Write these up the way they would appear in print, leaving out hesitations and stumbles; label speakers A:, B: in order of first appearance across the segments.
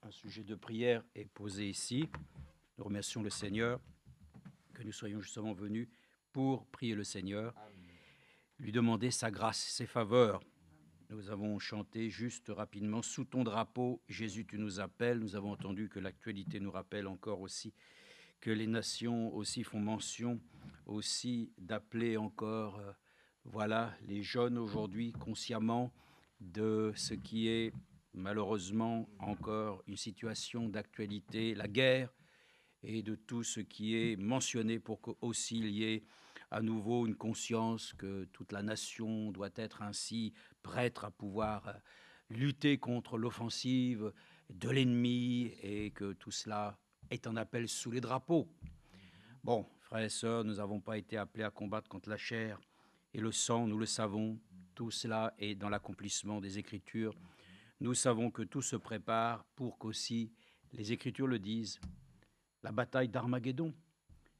A: Un sujet de prière est posé ici. Nous remercions le Seigneur que nous soyons justement venus pour prier le Seigneur, lui demander sa grâce, ses faveurs. Nous avons chanté juste rapidement « Sous ton drapeau, Jésus, tu nous appelles ». Nous avons entendu que l'actualité nous rappelle encore aussi que les nations aussi font mention aussi d'appeler encore, voilà, les jeunes aujourd'hui consciemment de ce qui est malheureusement encore une situation d'actualité, la guerre, et de tout ce qui est mentionné pour qu'aussi il y ait à nouveau une conscience que toute la nation doit être ainsi prête à pouvoir lutter contre l'offensive de l'ennemi et que tout cela est un appel sous les drapeaux. Bon, frères et sœurs, nous n'avons pas été appelés à combattre contre la chair et le sang, nous le savons, tout cela est dans l'accomplissement des Écritures. Nous savons que tout se prépare pour qu'aussi, les Écritures le disent, la bataille d'Armageddon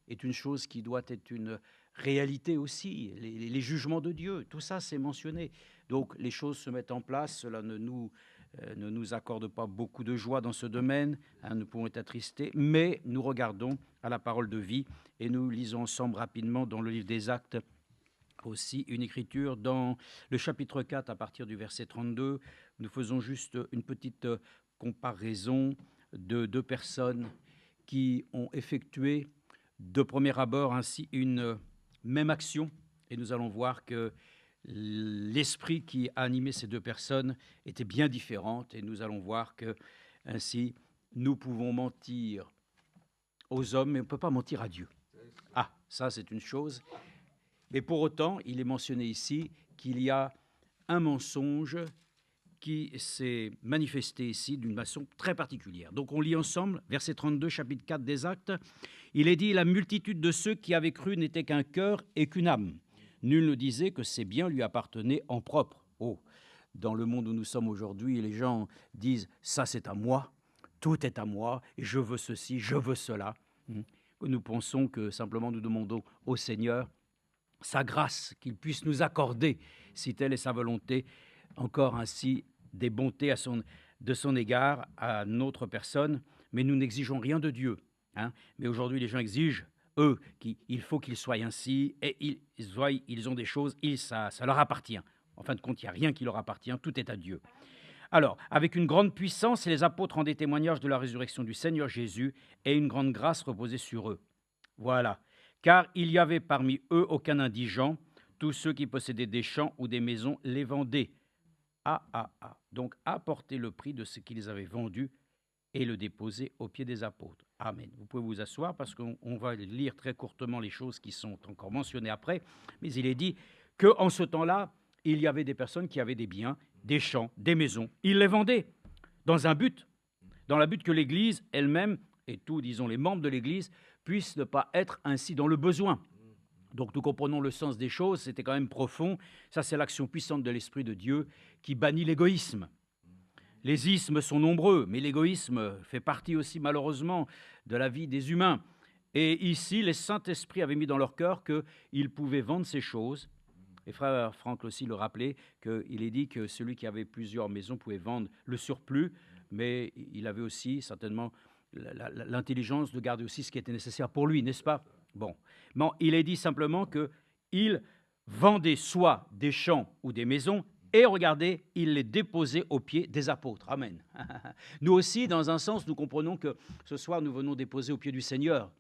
A: est une chose qui doit être une réalité aussi, les jugements de Dieu, tout ça c'est mentionné. Donc les choses se mettent en place, cela ne nous accorde pas beaucoup de joie dans ce domaine, nous pouvons être attristés, mais nous regardons à la parole de vie et nous lisons ensemble rapidement dans le livre des Actes aussi une écriture dans le chapitre 4 à partir du verset 32. Nous faisons juste une petite comparaison de deux personnes qui ont effectué de premier abord ainsi une même action et nous allons voir que l'esprit qui a animé ces deux personnes était bien différent et nous allons voir que ainsi nous pouvons mentir aux hommes mais on ne peut pas mentir à Dieu. Ah, ça c'est une chose. Mais pour autant, il est mentionné ici qu'il y a un mensonge qui s'est manifesté ici d'une façon très particulière. Donc on lit ensemble, verset 32, chapitre 4 des Actes. Il est dit, la multitude de ceux qui avaient cru n'était qu'un cœur et qu'une âme. Nul ne disait que ces biens lui appartenaient en propre. Oh, dans le monde où nous sommes aujourd'hui, les gens disent, ça c'est à moi, tout est à moi, et je veux ceci, je veux cela. Nous pensons que simplement nous demandons au Seigneur sa grâce, qu'il puisse nous accorder, si telle est sa volonté, encore ainsi des bontés de son égard à notre personne, mais nous n'exigeons rien de Dieu. Mais aujourd'hui, les gens exigent, eux, qu'il faut qu'ils soient ainsi, et ils ont des choses, ça leur appartient. En fin de compte, il n'y a rien qui leur appartient, tout est à Dieu. Alors, avec une grande puissance, les apôtres rendaient témoignage de la résurrection du Seigneur Jésus, et une grande grâce reposait sur eux. Voilà. Car il y avait parmi eux aucun indigent, tous ceux qui possédaient des champs ou des maisons les vendaient. Donc apporter le prix de ce qu'ils avaient vendu et le déposer aux pieds des apôtres. Amen. Vous pouvez vous asseoir parce qu'on va lire très courtement les choses qui sont encore mentionnées après, mais il est dit qu'en ce temps-là, il y avait des personnes qui avaient des biens, des champs, des maisons. Ils les vendaient dans le but que l'Église elle-même, et tous, disons, les membres de l'Église, puissent ne pas être ainsi dans le besoin. Donc nous comprenons le sens des choses, c'était quand même profond. Ça, c'est l'action puissante de l'Esprit de Dieu qui bannit l'égoïsme. Les ismes sont nombreux, mais l'égoïsme fait partie aussi malheureusement de la vie des humains. Et ici, les Saint-Esprit avaient mis dans leur cœur qu'ils pouvaient vendre ces choses. Et frère Franck aussi le rappelait, qu'il est dit que celui qui avait plusieurs maisons pouvait vendre le surplus, mais il avait aussi certainement l'intelligence de garder aussi ce qui était nécessaire pour lui, n'est-ce pas? Bon, il est dit simplement qu'il vendait soit des champs ou des maisons, et regardez, il les déposait aux pieds des apôtres. Amen. Nous aussi, dans un sens, nous comprenons que ce soir, nous venons déposer aux pieds du Seigneur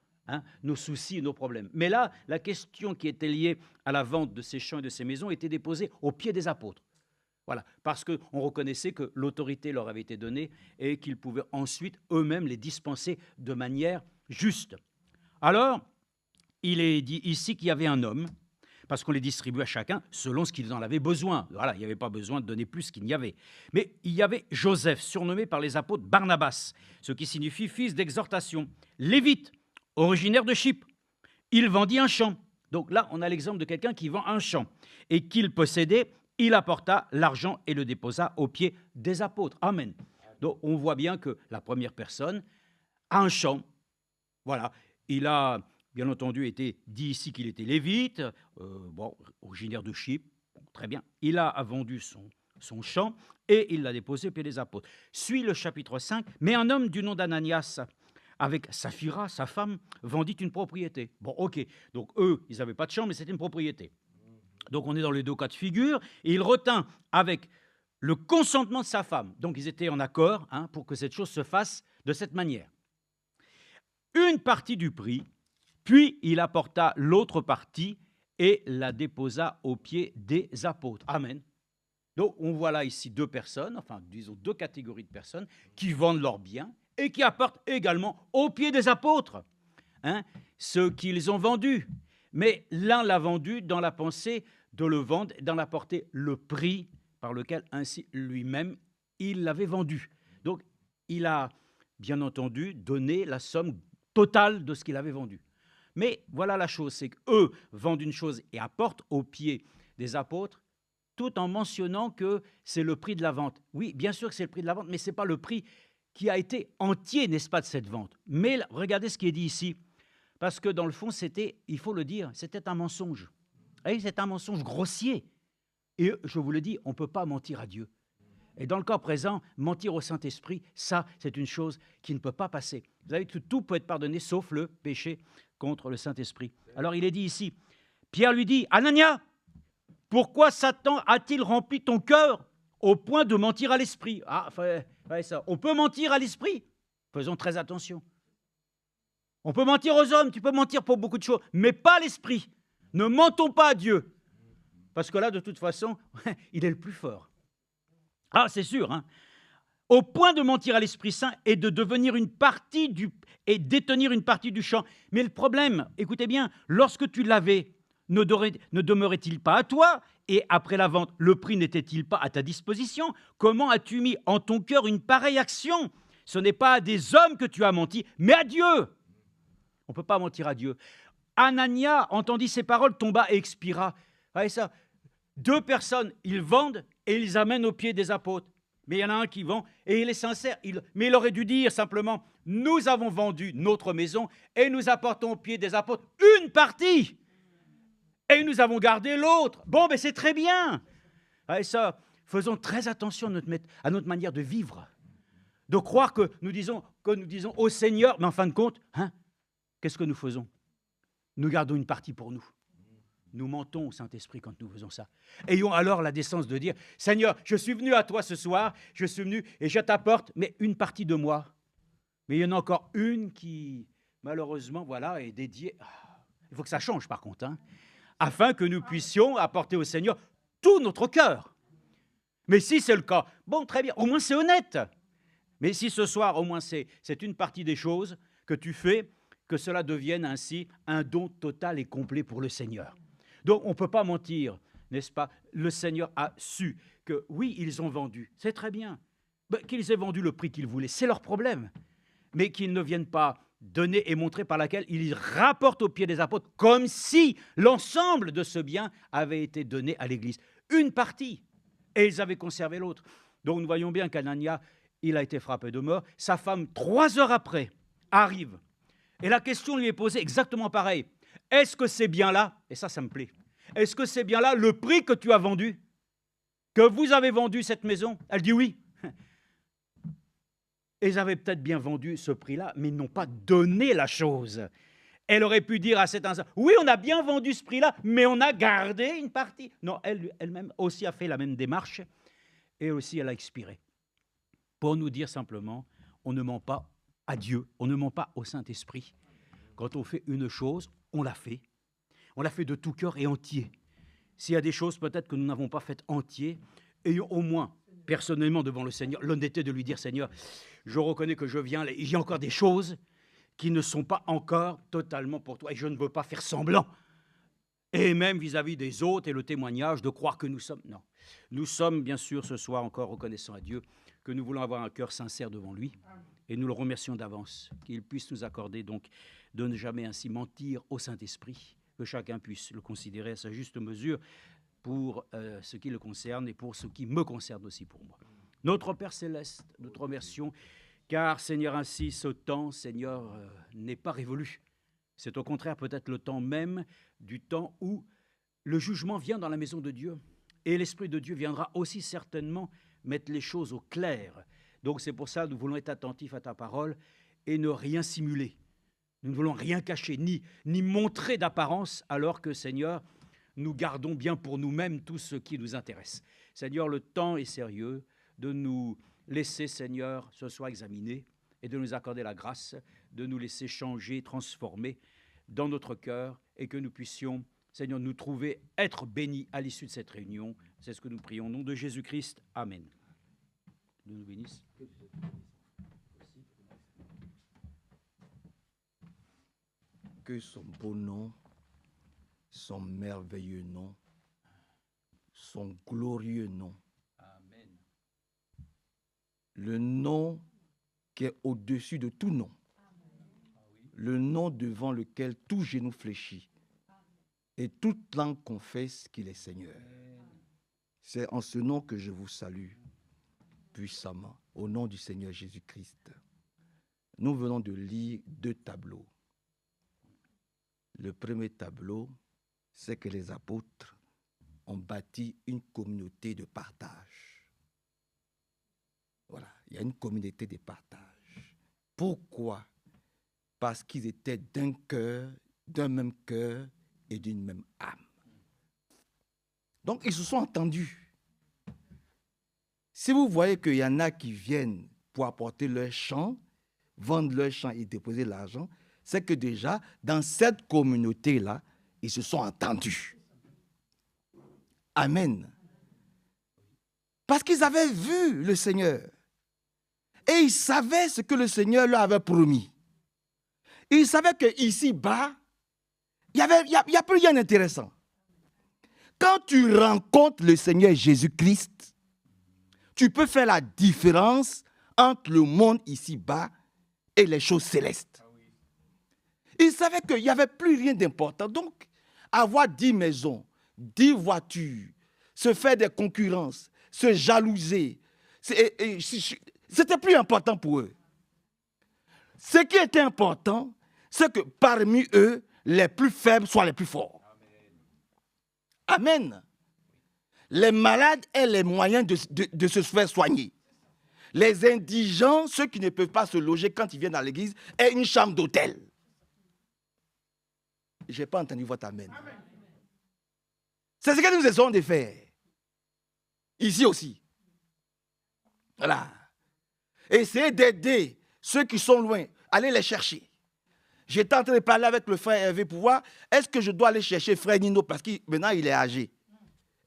A: nos soucis et nos problèmes. Mais là, la question qui était liée à la vente de ces champs et de ces maisons était déposée aux pieds des apôtres. Voilà, parce qu'on reconnaissait que l'autorité leur avait été donnée et qu'ils pouvaient ensuite eux-mêmes les dispenser de manière juste. Alors, il est dit ici qu'il y avait un homme, parce qu'on les distribuait à chacun selon ce qu'ils en avaient besoin. Voilà, il n'y avait pas besoin de donner plus qu'il n'y avait. Mais il y avait Joseph, surnommé par les apôtres Barnabas, ce qui signifie fils d'exhortation, lévite, originaire de Chypre. Il vendit un champ. Donc là, on a l'exemple de quelqu'un qui vend un champ et qu'il possédait. Il apporta l'argent et le déposa aux pieds des apôtres. Amen. Donc on voit bien que la première personne a un champ. Voilà, il a bien entendu été dit ici qu'il était lévite, originaire de Chypre, très bien. Il a vendu son champ et il l'a déposé au pied des apôtres. Suit le chapitre 5, mais un homme du nom d'Ananias, avec Saphira, sa femme, vendit une propriété. Bon, ok, donc eux, ils n'avaient pas de champ, mais c'était une propriété. Donc on est dans les deux cas de figure, et il retint avec le consentement de sa femme. Donc ils étaient en accord pour que cette chose se fasse de cette manière. Une partie du prix, puis il apporta l'autre partie et la déposa aux pieds des apôtres. Amen. Donc on voit là ici deux personnes, enfin disons deux catégories de personnes qui vendent leurs biens et qui apportent également aux pieds des apôtres ce qu'ils ont vendu. Mais l'un l'a vendu dans la pensée de le vendre et d'en apporter le prix par lequel ainsi lui-même il l'avait vendu. Donc il a bien entendu donné la somme totale de ce qu'il avait vendu. Mais voilà la chose, c'est qu'eux vendent une chose et apportent aux pieds des apôtres, tout en mentionnant que c'est le prix de la vente. Oui, bien sûr que c'est le prix de la vente, mais ce n'est pas le prix qui a été entier, n'est-ce pas, de cette vente. Mais regardez ce qui est dit ici, parce que dans le fond, c'était, il faut le dire, c'était un mensonge. Et c'est un mensonge grossier. Et je vous le dis, on ne peut pas mentir à Dieu. Et dans le cas présent, mentir au Saint-Esprit, ça, c'est une chose qui ne peut pas passer. Vous savez que tout peut être pardonné, sauf le péché contre le Saint-Esprit. Alors il est dit ici, Pierre lui dit, Anania, pourquoi Satan a-t-il rempli ton cœur au point de mentir à l'esprit? Ça. On peut mentir à l'esprit. Faisons très attention. On peut mentir aux hommes, tu peux mentir pour beaucoup de choses, mais pas à l'esprit. Ne mentons pas à Dieu. Parce que là, de toute façon, il est le plus fort. Ah, c'est sûr, Au point de mentir à l'Esprit Saint et de devenir une partie et détenir une partie du champ. Mais le problème, écoutez bien, lorsque tu l'avais, ne demeurait-il pas à toi? Et après la vente, le prix n'était-il pas à ta disposition? Comment as-tu mis en ton cœur une pareille action? Ce n'est pas à des hommes que tu as menti, mais à Dieu. On ne peut pas mentir à Dieu. Anania entendit ces paroles, tomba et expira. Voyez ça? Deux personnes, ils vendent et ils amènent aux pieds des apôtres. Mais il y en a un qui vend et il est sincère. Mais il aurait dû dire simplement, nous avons vendu notre maison et nous apportons aux pieds des apôtres une partie. Et nous avons gardé l'autre. Bon, mais c'est très bien. Et ça, faisons très attention à notre manière de vivre. De croire que nous disons au Seigneur, mais en fin de compte, qu'est-ce que nous faisons? Nous gardons une partie pour nous. Nous mentons au Saint-Esprit quand nous faisons ça. Ayons alors la décence de dire, Seigneur, je suis venu à toi ce soir, je suis venu et je t'apporte, mais une partie de moi. Mais il y en a encore une qui, malheureusement, voilà, est dédiée. Il faut que ça change par contre, afin que nous puissions apporter au Seigneur tout notre cœur. Mais si c'est le cas, bon, très bien, au moins c'est honnête. Mais si ce soir, au moins c'est une partie des choses que tu fais, que cela devienne ainsi un don total et complet pour le Seigneur. Donc, on ne peut pas mentir, n'est-ce pas? Le Seigneur a su que, oui, ils ont vendu, c'est très bien. Qu'ils aient vendu le prix qu'ils voulaient, c'est leur problème. Mais qu'ils ne viennent pas donner et montrer par laquelle ils rapportent aux pieds des apôtres, comme si l'ensemble de ce bien avait été donné à l'Église. Une partie, et ils avaient conservé l'autre. Donc, nous voyons bien qu'Anania, il a été frappé de mort. Sa femme, 3 heures après, arrive. Et la question lui est posée exactement pareil. Est-ce que c'est bien là, et ça me plaît, est-ce que c'est bien là le prix que tu as vendu? Que vous avez vendu cette maison? Elle dit oui. Et ils avaient peut-être bien vendu ce prix-là, mais ils n'ont pas donné la chose. Elle aurait pu dire à cet instant, oui, on a bien vendu ce prix-là, mais on a gardé une partie. Non, elle-même aussi a fait la même démarche, et aussi elle a expiré. Pour nous dire simplement, on ne ment pas à Dieu, on ne ment pas au Saint-Esprit. Quand on fait une chose, on l'a fait. On l'a fait de tout cœur et entier. S'il y a des choses peut-être que nous n'avons pas faites entier, ayons au moins, personnellement devant le Seigneur, l'honnêteté de lui dire, Seigneur, je reconnais que je viens, il y a encore des choses qui ne sont pas encore totalement pour toi, et je ne veux pas faire semblant. Et même vis-à-vis des autres et le témoignage de croire que nous sommes. Non, nous sommes bien sûr ce soir encore reconnaissants à Dieu, que nous voulons avoir un cœur sincère devant lui, et nous le remercions d'avance, qu'il puisse nous accorder donc de ne jamais ainsi mentir au Saint-Esprit, que chacun puisse le considérer à sa juste mesure pour ce qui le concerne et pour ce qui me concerne aussi pour moi. Notre Père Céleste, nous te remercions, car Seigneur, ainsi ce temps, Seigneur, n'est pas révolu. C'est au contraire peut-être le temps même du temps où le jugement vient dans la maison de Dieu. Et l'Esprit de Dieu viendra aussi certainement mettre les choses au clair. Donc c'est pour ça que nous voulons être attentifs à ta parole et ne rien simuler. Nous ne voulons rien cacher, ni montrer d'apparence, alors que, Seigneur, nous gardons bien pour nous-mêmes tout ce qui nous intéresse. Seigneur, le temps est sérieux de nous laisser, Seigneur, ce soir examiner et de nous accorder la grâce, de nous laisser changer, transformer dans notre cœur et que nous puissions, Seigneur, nous trouver, être bénis à l'issue de cette réunion. C'est ce que nous prions au nom de Jésus-Christ. Amen. Dieu nous bénisse.
B: Que son beau nom, son merveilleux nom, son glorieux nom,
A: Amen.
B: le nom qui est au-dessus de tout nom, le nom devant lequel tout genou fléchit et toute langue confesse qu'il est Seigneur. C'est en ce nom que je vous salue puissamment, au nom du Seigneur Jésus-Christ. Nous venons de lire 2 tableaux. Le premier tableau, c'est que les apôtres ont bâti une communauté de partage. Voilà, il y a une communauté de partage. Pourquoi? Parce qu'ils étaient d'un cœur, d'un même cœur et d'une même âme. Donc, ils se sont entendus. Si vous voyez qu'il y en a qui viennent pour apporter leur champ, vendre leur champ et déposer l'argent, c'est que déjà, dans cette communauté-là, ils se sont entendus. Amen. Parce qu'ils avaient vu le Seigneur. Et ils savaient ce que le Seigneur leur avait promis. Ils savaient qu'ici-bas, il n'y a plus rien d'intéressant. Quand tu rencontres le Seigneur Jésus-Christ, tu peux faire la différence entre le monde ici-bas et les choses célestes. Ils savaient qu'il n'y avait plus rien d'important. Donc, avoir 10 maisons, 10 voitures, se faire des concurrences, se jalouser, c'était plus important pour eux. Ce qui était important, c'est que parmi eux, les plus faibles soient les plus forts. Amen. Les malades aient les moyens de se faire soigner. Les indigents, ceux qui ne peuvent pas se loger quand ils viennent à l'église, aient une chambre d'hôtel. Je n'ai pas entendu votre amen. C'est ce que nous essayons de faire. Ici aussi. Voilà. Essayez d'aider ceux qui sont loin. Allez les chercher. J'étais en train de parler avec le frère Hervé pour voir, est-ce que je dois aller chercher frère Nino parce que maintenant il est âgé.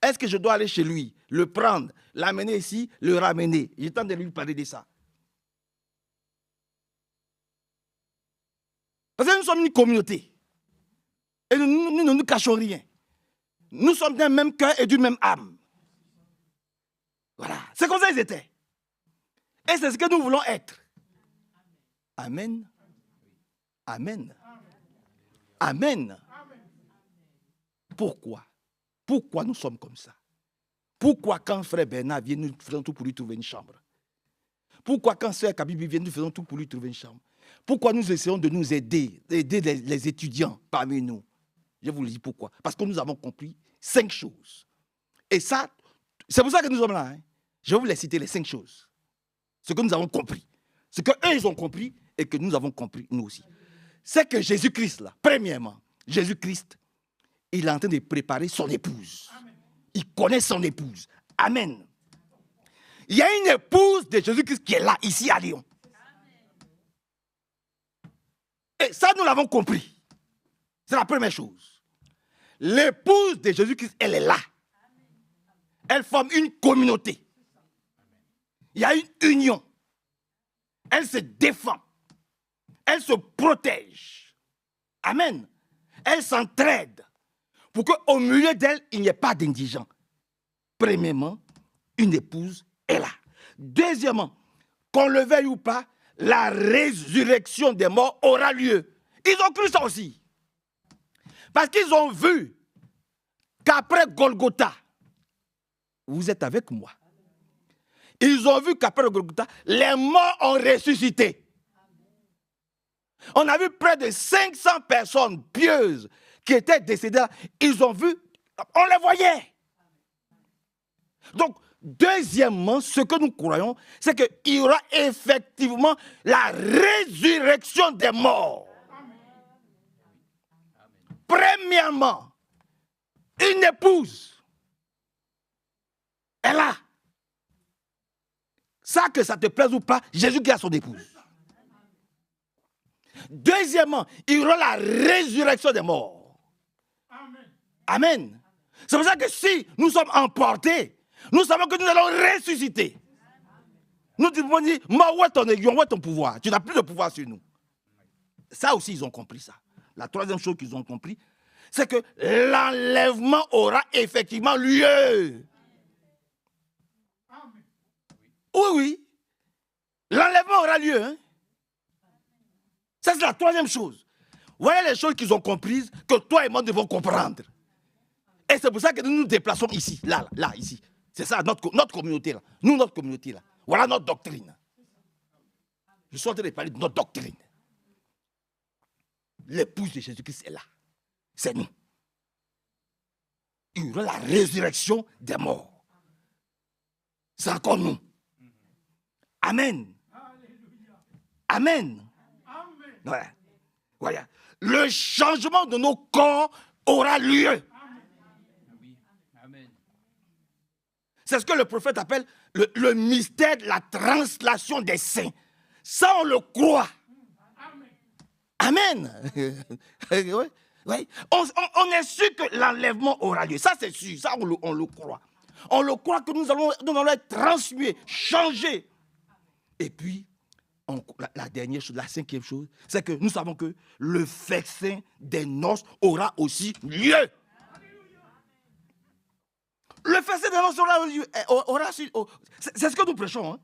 B: Est-ce que je dois aller chez lui, le prendre, l'amener ici, le ramener? J'étais en train de lui parler de ça. Parce que nous sommes une communauté. Et nous ne nous cachons rien. Nous sommes d'un même cœur et d'une même âme. Voilà. C'est comme ça qu'ils étaient. Et c'est ce que nous voulons être. Amen. Amen. Amen. Pourquoi? Pourquoi nous sommes comme ça? Pourquoi quand frère Bernard vient, nous faisons tout pour lui trouver une chambre? Pourquoi quand sœur Kabibi vient, nous faisons tout pour lui trouver une chambre? Pourquoi nous essayons de nous aider les étudiants parmi nous? Je vous le dis pourquoi. Parce que nous avons compris 5 choses. Et ça, c'est pour ça que nous sommes là. Je vais vous les citer, les 5 choses. Ce que nous avons compris. Ce qu'eux, ils ont compris et que nous avons compris, nous aussi. C'est que Jésus-Christ, là, premièrement, Jésus-Christ, il est en train de préparer son épouse. Il connaît son épouse. Amen. Il y a une épouse de Jésus-Christ qui est là, ici à Lyon. Et ça, nous l'avons compris. C'est la première chose. L'épouse de Jésus-Christ, elle est là. Elle forme une communauté. Il y a une union. Elle se défend. Elle se protège. Amen. Elle s'entraide. Pour qu'au milieu d'elle, il n'y ait pas d'indigents. Premièrement, une épouse est là. Deuxièmement, qu'on le veuille ou pas, la résurrection des morts aura lieu. Ils ont cru ça aussi. Parce qu'ils ont vu qu'après Golgotha, vous êtes avec moi. Ils ont vu qu'après Golgotha, les morts ont ressuscité. On a vu près de 500 personnes pieuses qui étaient décédées. Ils ont vu, on les voyait. Donc, deuxièmement, ce que nous croyons, c'est qu'il y aura effectivement la résurrection des morts. Premièrement, une épouse est là. Ça, que ça te plaise ou pas, Jésus qui a son épouse. Deuxièmement, il y aura la résurrection des morts. Amen. C'est pour ça que si nous sommes emportés, nous savons que nous allons ressusciter. Nous disons, moi, où est ton aiguillon, où est ton pouvoir? Tu n'as plus de pouvoir sur nous. Ça aussi, ils ont compris ça. La troisième chose qu'ils ont compris, c'est que l'enlèvement aura effectivement lieu. Oui, oui. L'enlèvement aura lieu. Hein? Ça, c'est la troisième chose. Voilà les choses qu'ils ont comprises que toi et moi devons comprendre. Et c'est pour ça que nous nous déplaçons ici, là, ici. C'est ça, notre communauté, là. Nous, notre communauté, là. Voilà notre doctrine. Je suis en train de parler de notre doctrine. L'épouse de Jésus-Christ est là. C'est nous. Il y aura la résurrection des morts. C'est encore nous. Amen. Amen. Voilà. Voilà. Le changement de nos corps aura lieu. C'est ce que le prophète appelle le mystère de la translation des saints. Ça, on le croit. Amen. Oui, oui. On est sûr que l'enlèvement aura lieu. Ça, c'est sûr. Ça, on le croit. On le croit que nous allons être transmués, changés. Et puis, la dernière chose, la cinquième chose, c'est que nous savons que le festin des noces aura aussi lieu. Le festin des noces aura lieu. C'est ce que nous prêchons. Hein?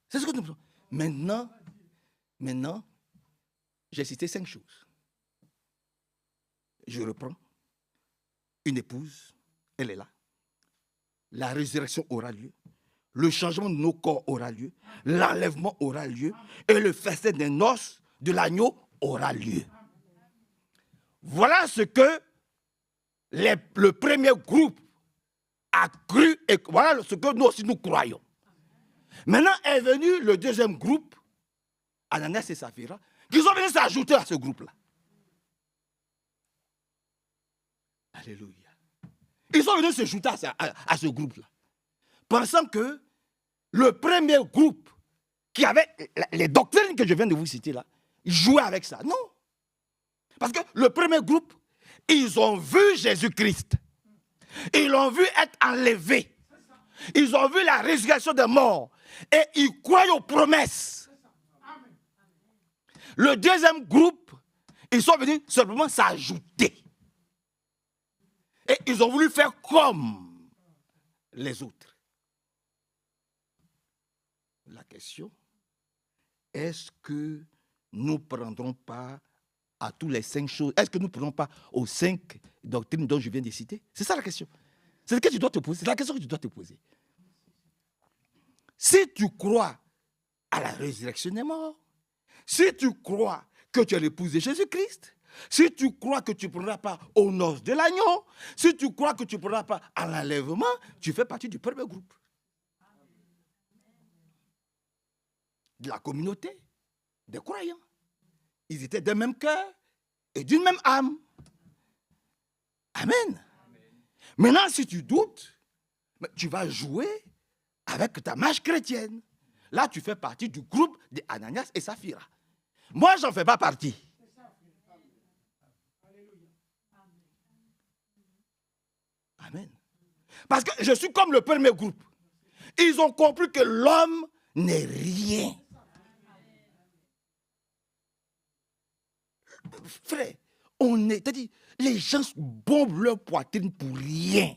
B: C'est ce que nous prêchons. Maintenant, j'ai cité 5 choses. Je reprends. Une épouse, elle est là. La résurrection aura lieu. Le changement de nos corps aura lieu. L'enlèvement aura lieu. Et le festin des noces de l'agneau aura lieu. Voilà ce que le premier groupe a cru et voilà ce que nous aussi nous croyons. Maintenant est venu le deuxième groupe, Ananias et Saphira, qui sont venus s'ajouter à ce groupe-là. Alléluia. Ils sont venus s'ajouter à ce groupe-là. Pensant que le premier groupe qui avait les doctrines que je viens de vous citer là, jouait avec ça. Non. Parce que le premier groupe, ils ont vu Jésus-Christ. Ils l'ont vu être enlevé. Ils ont vu la résurrection des morts. Et ils croient aux promesses. Le deuxième groupe, ils sont venus simplement s'ajouter. Et ils ont voulu faire comme les autres. La question, est-ce que nous ne prendrons pas à tous les 5 choses? Est-ce que nous ne prenons pas aux 5 doctrines dont je viens de citer? C'est ça la question. C'est ce que tu dois te poser. C'est la question que tu dois te poser. Si tu crois à la résurrection des morts, si tu crois que tu es l'épouse de Jésus-Christ, si tu crois que tu ne prendras pas aux noces de l'agneau, si tu crois que tu ne prendras pas à l'enlèvement, tu fais partie du premier groupe. De la communauté des croyants. Ils étaient d'un même cœur et d'une même âme. Amen. Maintenant, si tu doutes, tu vas jouer avec ta marche chrétienne. Là, tu fais partie du groupe d'Ananias et Saphira. Moi, je n'en fais pas partie. Amen. Parce que je suis comme le premier groupe. Ils ont compris que l'homme n'est rien. Frère, c'est-à-dire, les gens bombent leur poitrine pour rien.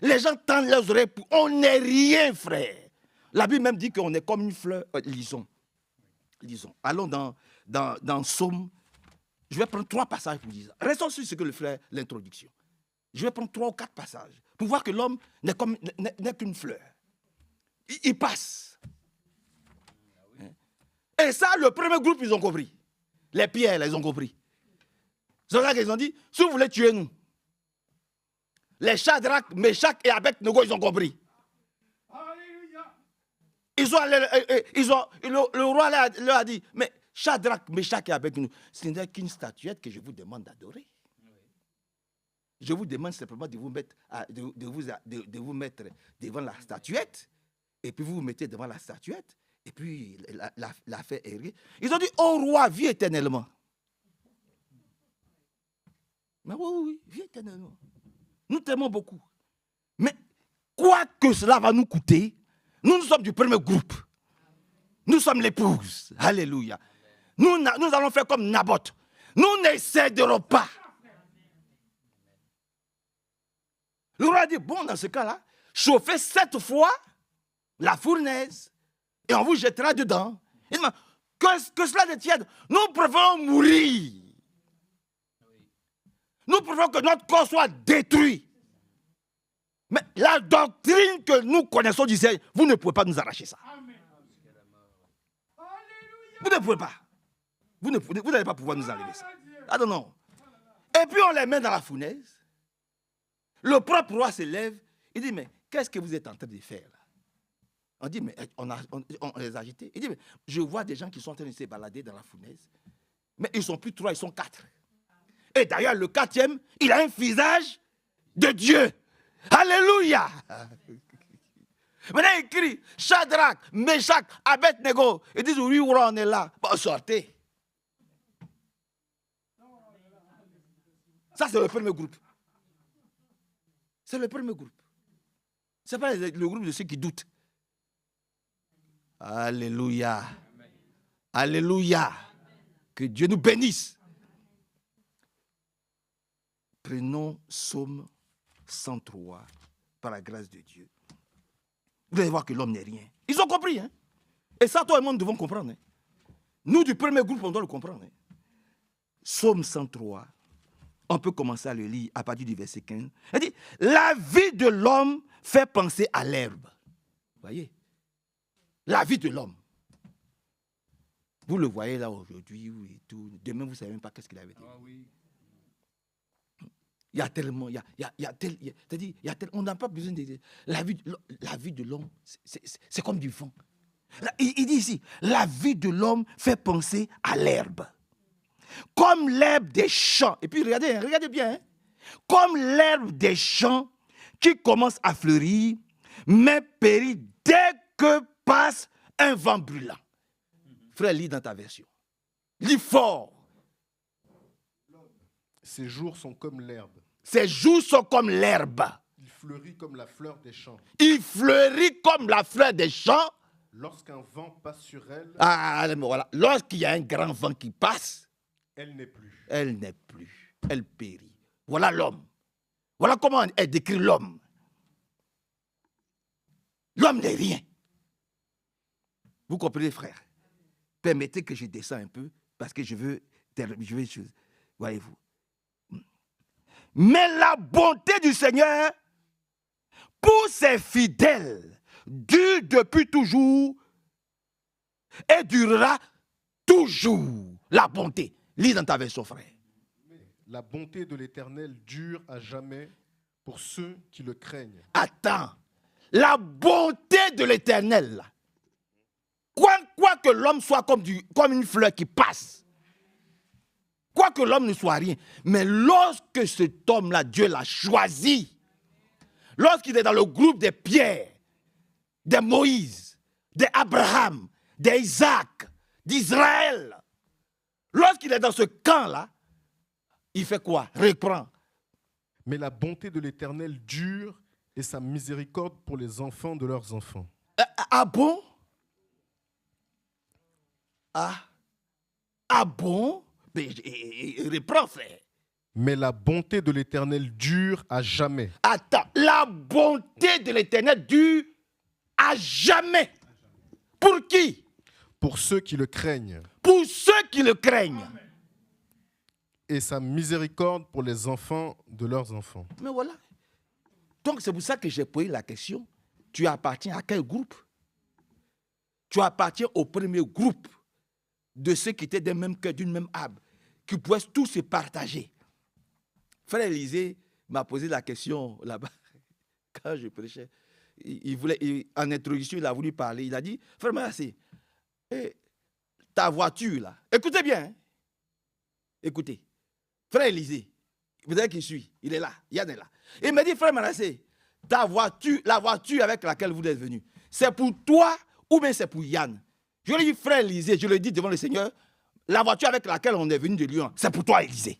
B: Les gens tendent leurs oreilles pour... On n'est rien, frère. La Bible même dit qu'on est comme une fleur. Lisons. Allons dans Psaume. Je vais prendre 3 passages pour dire ça. Restons sur ce que le frère, l'introduction. Je vais prendre 3 ou 4 passages pour voir que l'homme n'est qu'une fleur. Il passe. Et ça, le premier groupe, ils ont compris. Les pierres, ils ont compris. C'est ça qu'ils ont dit, si vous voulez tuer nous, Les Shadrach, Meshach et Abednego, ils ont compris. Ils ont allé, le roi leur a dit, mais Shadrach, Meshach et Abednego, ce n'est qu'une statuette que je vous demande d'adorer. Je vous demande simplement de vous mettre, de vous mettre devant la statuette, et puis vous vous mettez devant la statuette, et puis la fait errer. Ils ont dit, oh roi, vis éternellement. Mais oui, vis éternellement. Nous t'aimons beaucoup. Mais quoi que cela va nous coûter, nous sommes du premier groupe. Nous sommes l'épouse. Alléluia. Nous allons faire comme Naboth. Nous n'excéderons pas. Le roi a dit, bon, dans ce cas-là, chauffez 7 fois la fournaise et on vous jettera dedans. Il dit, que cela ne tienne. Nous préférons mourir. Nous préférons que notre corps soit détruit. Mais la doctrine que nous connaissons du Seigneur, vous ne pouvez pas nous arracher ça. Vous ne pouvez pas. Vous n'allez pas pouvoir nous enlever ça. Ah non. Et puis on les met dans la fournaise. Le propre roi se lève. Il dit, mais qu'est-ce que vous êtes en train de faire là? On dit, mais on les a agités. Il dit, mais je vois des gens qui sont en train de se balader dans la fournaise. Mais ils ne sont plus 3, ils sont 4. Et d'ailleurs, le 4e, il a un visage de Dieu. Alléluia. Maintenant, il crie, Shadrach, Meshach, Abednego. Ils disent, oui, on est là. Bon, sortez. Ça, c'est le premier groupe. C'est le premier groupe. Ce n'est pas le groupe de ceux qui doutent. Alléluia. Alléluia. Que Dieu nous bénisse. Prenons Psaume 103 par la grâce de Dieu. Vous allez voir que l'homme n'est rien. Ils ont compris. Hein? Et ça, toi et moi, nous devons comprendre. Hein? Nous, du premier groupe, on doit le comprendre. Hein? Psaume 103. On peut commencer à le lire à partir du verset 15. Il dit, la vie de l'homme fait penser à l'herbe. Vous voyez? La vie de l'homme. Vous le voyez là aujourd'hui et tout. Demain, vous ne savez même pas qu'est-ce qu'il avait dit. Ah, oui. Il y a tellement, on n'a pas besoin de... La vie de l'homme, c'est comme du vent. Il dit ici, la vie de l'homme fait penser à l'herbe. Comme l'herbe des champs. Et puis regardez bien. Hein? Comme l'herbe des champs qui commence à fleurir, mais périt dès que passe un vent brûlant. Frère, lis dans ta version. Lis fort.
C: Ses jours sont comme l'herbe.
B: Ses jours sont comme l'herbe.
C: Il fleurit comme la fleur des champs.
B: Il fleurit comme la fleur des champs.
C: Lorsqu'un vent passe sur elle.
B: Ah, voilà. Lorsqu'il y a un grand vent qui passe.
C: Elle n'est plus.
B: Elle n'est plus. Elle périt. Voilà l'homme. Voilà comment elle décrit l'homme. L'homme n'est rien. Vous comprenez, frère? Permettez que je descende un peu parce que je veux voyez-vous. Mais la bonté du Seigneur pour ses fidèles dure depuis toujours et durera toujours. La bonté. Lis dans ta version, frère.
C: La bonté de l'Éternel dure à jamais pour ceux qui le craignent.
B: Attends. La bonté de l'Éternel. Quoi que l'homme soit comme une fleur qui passe. Quoi que l'homme ne soit rien. Mais lorsque cet homme-là, Dieu l'a choisi. Lorsqu'il est dans le groupe des Pierre, des Moïse, des Abraham, des Isaac, d'Israël. Lorsqu'il est dans ce camp-là, il fait quoi? Reprend.
C: Mais la bonté de l'Éternel dure et sa miséricorde pour les enfants de leurs enfants.
B: Ah bon? Ah bon? Mais reprends, frère.
C: Mais la bonté de l'Éternel dure à jamais.
B: Attends, la bonté de l'Éternel dure à jamais. Pour qui?
C: Pour ceux qui le craignent.
B: Pour ceux qui le craignent.
C: Et sa miséricorde pour les enfants de leurs enfants.
B: Mais voilà. Donc c'est pour ça que j'ai posé la question. Tu appartiens à quel groupe? Tu appartiens au premier groupe de ceux qui étaient d'un même cœur, d'une même âme, qui pouvaient tous se partager. Frère Élisée m'a posé la question là-bas, quand je prêchais. En introduction, il a voulu parler. Il a dit, frère Manassé, ta voiture là, écoutez bien, hein? Écoutez, frère Élisée, vous savez qui je suis, il est là, Yann est là. Il me dit, frère Manassé, ta voiture, la voiture avec laquelle vous êtes venu, c'est pour toi ou bien c'est pour Yann? Je lui ai dit, frère Élisée, je le dis devant le Seigneur, la voiture avec laquelle on est venu de Lyon, c'est pour toi, Élisée.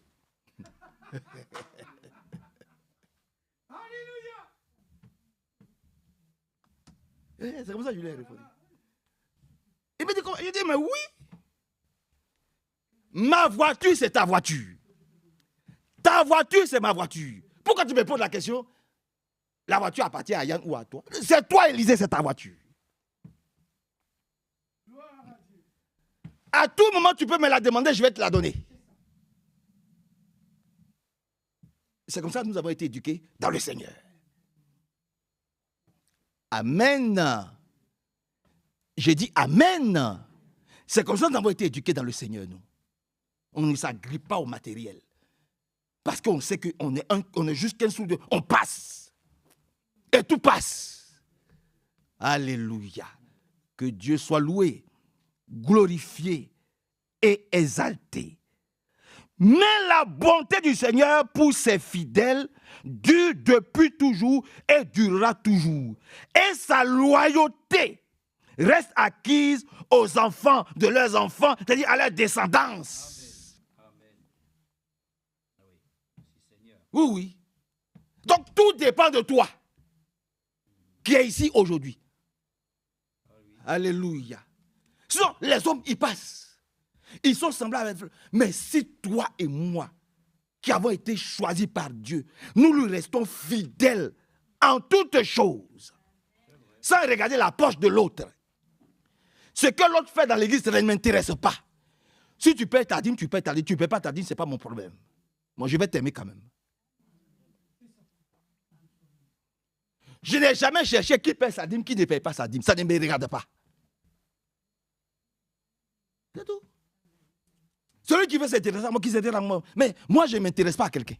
B: C'est comme ça que je lui ai répondu. Il me dit, je dis, mais oui. Ma voiture, c'est ta voiture. Ta voiture, c'est ma voiture. Pourquoi tu me poses la question? La voiture appartient à Yann ou à toi? C'est toi, Élisée, c'est ta voiture. À tout moment, tu peux me la demander, je vais te la donner. C'est comme ça que nous avons été éduqués dans le Seigneur. Amen. J'ai dit Amen. C'est comme ça que nous avons été éduqués dans le Seigneur, nous. On ne s'agrippe pas au matériel. Parce qu'on sait qu'on est juste qu'un sou de... On passe. Et tout passe. Alléluia. Que Dieu soit loué, glorifié et exalté. Mais la bonté du Seigneur pour ses fidèles dure depuis toujours et durera toujours. Et sa loyauté reste acquise aux enfants de leurs enfants, c'est-à-dire à leur descendance.
A: Amen.
B: Oui, oui. Donc tout dépend de toi qui est ici aujourd'hui. Alléluia. Sinon, les hommes, ils passent. Ils sont semblables avec eux. Mais si toi et moi, qui avons été choisis par Dieu, nous lui restons fidèles en toutes choses, sans regarder la poche de l'autre. Ce que l'autre fait dans l'église, ça ne m'intéresse pas. Si tu paies ta dîme, tu paies ta dîme. Tu ne paies pas ta dîme, ce n'est pas mon problème. Moi, je vais t'aimer quand même. Je n'ai jamais cherché qui paie sa dîme, qui ne paie pas sa dîme. Ça ne me regarde pas. C'est tout. Celui qui veut s'intéresser à moi, qui s'intéresse à moi. Mais moi, je ne m'intéresse pas à quelqu'un.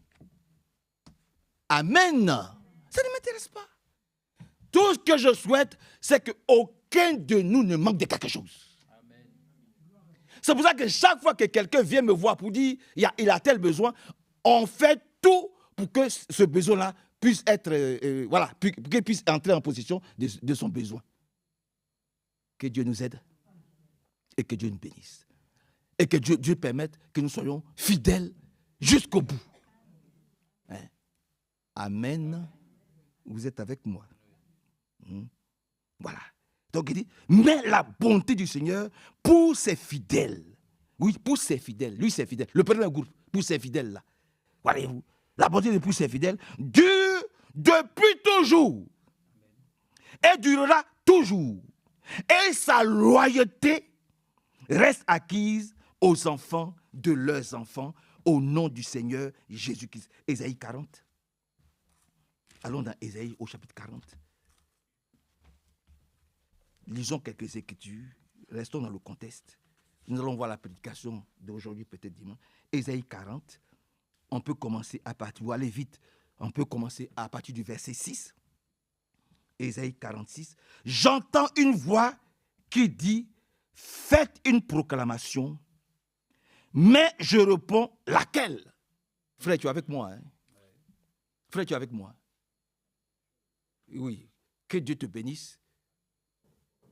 B: Amen. Ça ne m'intéresse pas. Tout ce que je souhaite, c'est qu'aucun de nous ne manque de quelque chose. Amen. C'est pour ça que chaque fois que quelqu'un vient me voir pour dire il a tel besoin, on fait tout pour que ce besoin-là puisse être, pour qu'il puisse entrer en position de son besoin. Que Dieu nous aide et que Dieu nous bénisse. Et que Dieu permette que nous soyons fidèles jusqu'au bout. Hein? Amen. Vous êtes avec moi. Voilà. Donc il dit, mais la bonté du Seigneur pour ses fidèles. Oui, pour ses fidèles. Lui, c'est fidèle. Le premier groupe, pour ses fidèles là. Voyez-vous, la bonté pour ses fidèles dure depuis toujours. Et durera toujours. Et sa loyauté reste acquise aux enfants de leurs enfants, au nom du Seigneur Jésus-Christ. Ésaïe 40. Allons dans Ésaïe au chapitre 40. Lisons quelques écritures. Restons dans le contexte. Nous allons voir la prédication d'aujourd'hui, peut-être dimanche. Ésaïe 40. On peut commencer à partir, vous allez vite, on peut commencer à partir du verset 6. Ésaïe 46. J'entends une voix qui dit, faites une proclamation. Mais je réponds, laquelle? Frère, tu es avec moi. Hein? Frère, tu es avec moi. Oui. Que Dieu te bénisse.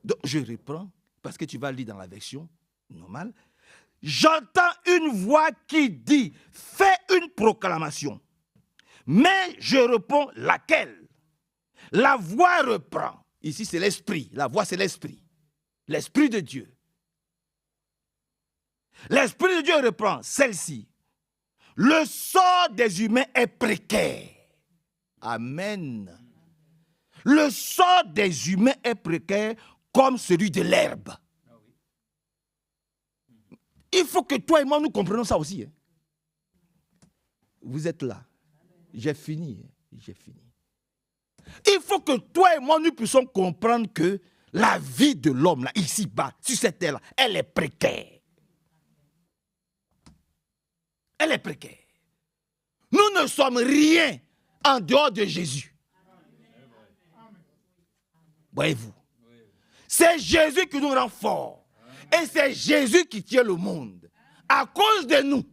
B: Donc, je reprends, parce que tu vas lire dans la version normale. J'entends une voix qui dit, fais une proclamation. Mais je réponds, laquelle? La voix reprend. Ici, c'est l'esprit. La voix, c'est l'esprit. L'esprit de Dieu. L'Esprit de Dieu reprend celle-ci. Le sort des humains est précaire. Amen. Le sort des humains est précaire comme celui de l'herbe. Il faut que toi et moi, nous comprenions ça aussi. Hein. Vous êtes là. J'ai fini. J'ai fini. Il faut que toi et moi, nous puissions comprendre que la vie de l'homme, là, ici-bas, sur cette terre-là, elle est précaire. Elle est précaire. Nous ne sommes rien en dehors de Jésus. Voyez-vous. C'est Jésus qui nous rend forts. Et c'est Jésus qui tient le monde. À cause de nous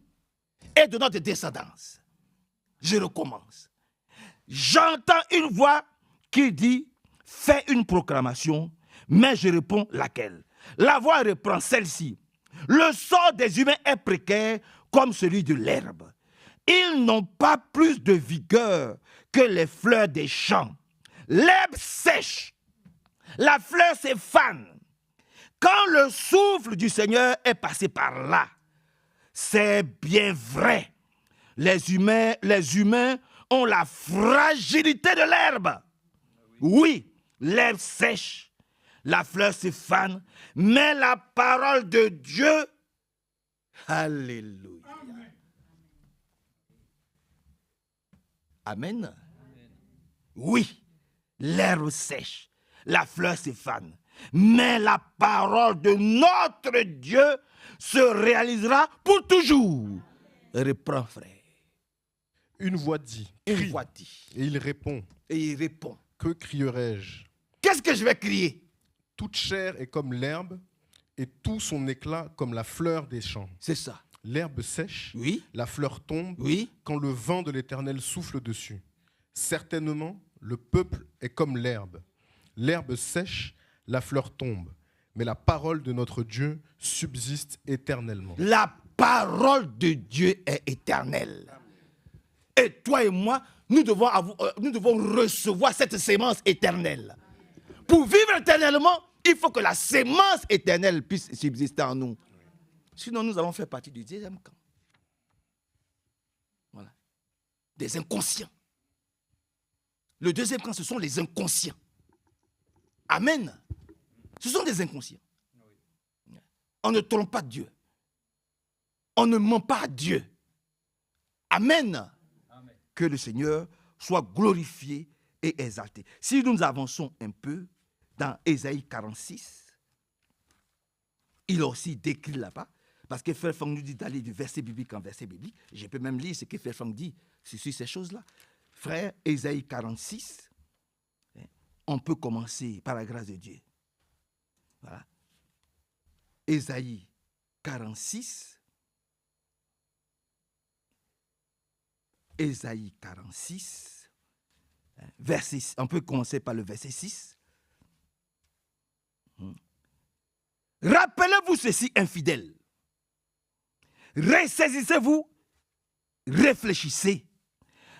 B: et de notre descendance. Je recommence. J'entends une voix qui dit, fais une proclamation, mais je réponds laquelle? La voix reprend celle-ci. Le sort des humains est précaire comme celui de l'herbe. Ils n'ont pas plus de vigueur que les fleurs des champs. L'herbe sèche, la fleur s'effane. Quand le souffle du Seigneur est passé par là, c'est bien vrai. Les humains ont la fragilité de l'herbe. Oui, l'herbe sèche, la fleur s'effane, mais la parole de Dieu, alléluia. Amen. Oui, l'herbe sèche, la fleur s'effane, mais la parole de notre Dieu se réalisera pour toujours. Reprends, frère.
C: Une voix dit,
B: Une voix dit.
C: et il répond,
B: Et il répond.
C: que crierai-je?
B: Qu'est-ce que je vais crier?
C: Toute chair est comme l'herbe, et tout son éclat comme la fleur des champs.
B: C'est ça.
C: L'herbe sèche,
B: Oui,
C: la fleur tombe,
B: oui.
C: quand le vent de l'Éternel souffle dessus. Certainement, le peuple est comme l'herbe. L'herbe sèche, la fleur tombe, mais la parole de notre Dieu subsiste éternellement.
B: La parole de Dieu est éternelle. Et toi et moi, nous devons recevoir cette sémence éternelle. Pour vivre éternellement, il faut que la sémence éternelle puisse subsister en nous. Sinon, nous allons faire partie du deuxième camp. Voilà. Des inconscients. Le deuxième camp, ce sont les inconscients. Amen. Ce sont des inconscients. On ne trompe pas Dieu. On ne ment pas à Dieu. Amen. Amen. Que le Seigneur soit glorifié et exalté. Si nous avançons un peu dans Ésaïe 46, il a aussi décrit là-bas, parce que Frère Franck nous dit d'aller du verset biblique en verset biblique. Je peux même lire ce que Frère Franck dit sur ces choses-là. Frère, Ésaïe 46, on peut commencer par la grâce de Dieu. Voilà. Ésaïe 46. Ésaïe 46. Verset, on peut commencer par le verset 6. Rappelez-vous ceci, infidèles. Ressaisissez-vous, réfléchissez.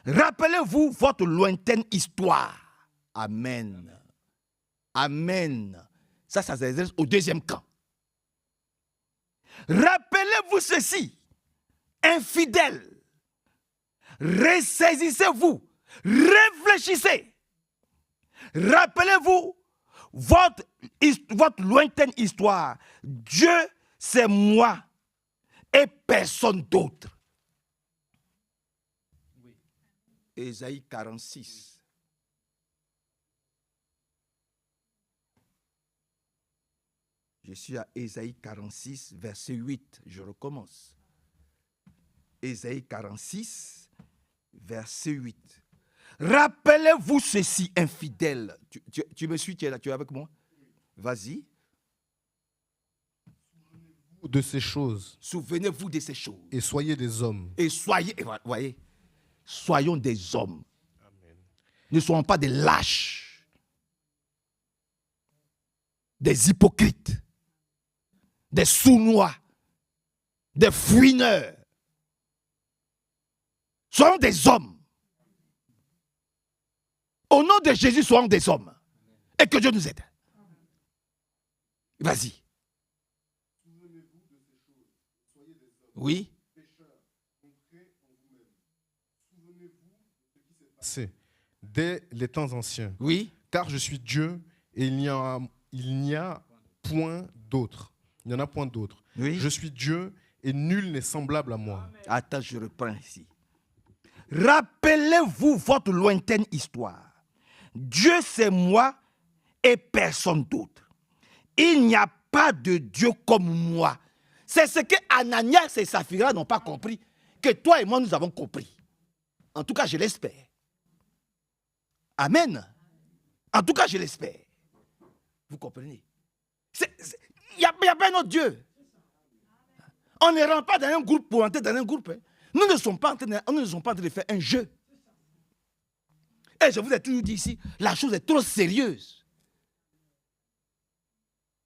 B: Rappelez-vous votre lointaine histoire. Amen. Amen. Ça s'adresse au deuxième camp. Rappelez-vous ceci, infidèles. Ressaisissez-vous, réfléchissez. Rappelez-vous votre lointaine histoire. Dieu, c'est moi et personne d'autre. Oui. Ésaïe 46. Je suis à Ésaïe 46, verset 8. Je recommence. Ésaïe 46, verset 8. Rappelez-vous ceci, infidèles. Tu me suis, tu es là, tu es avec moi? Vas-y.
C: Souvenez-vous de ces choses.
B: Souvenez-vous de ces choses.
C: Et soyez des hommes.
B: Et soyez, voyez, soyons des hommes.
C: Amen.
B: Ne soyons pas des lâches, des hypocrites, des sournois, des fouineurs. Soyons des hommes. Au nom de Jésus, soyons des hommes. Et que Dieu nous aide. Vas-y. Oui.
C: C'est dès les temps anciens.
B: Oui.
C: Car je suis Dieu et il n'y a point d'autre. Il n'y en a point d'autre.
B: Oui.
C: Je suis Dieu et nul n'est semblable à moi.
B: Attends, je reprends ici. Rappelez-vous votre lointaine histoire. Dieu, c'est moi et personne d'autre. Il n'y a pas de Dieu comme moi. C'est ce que Ananias et Saphira n'ont pas compris, que toi et moi, nous avons compris. En tout cas, je l'espère. Amen. En tout cas, je l'espère. Vous comprenez? Il n'y a pas un autre Dieu. On ne rentre pas dans un groupe pour entrer dans un groupe. Hein. Nous ne sommes pas en train de faire un jeu. Et je vous ai toujours dit ici, la chose est trop sérieuse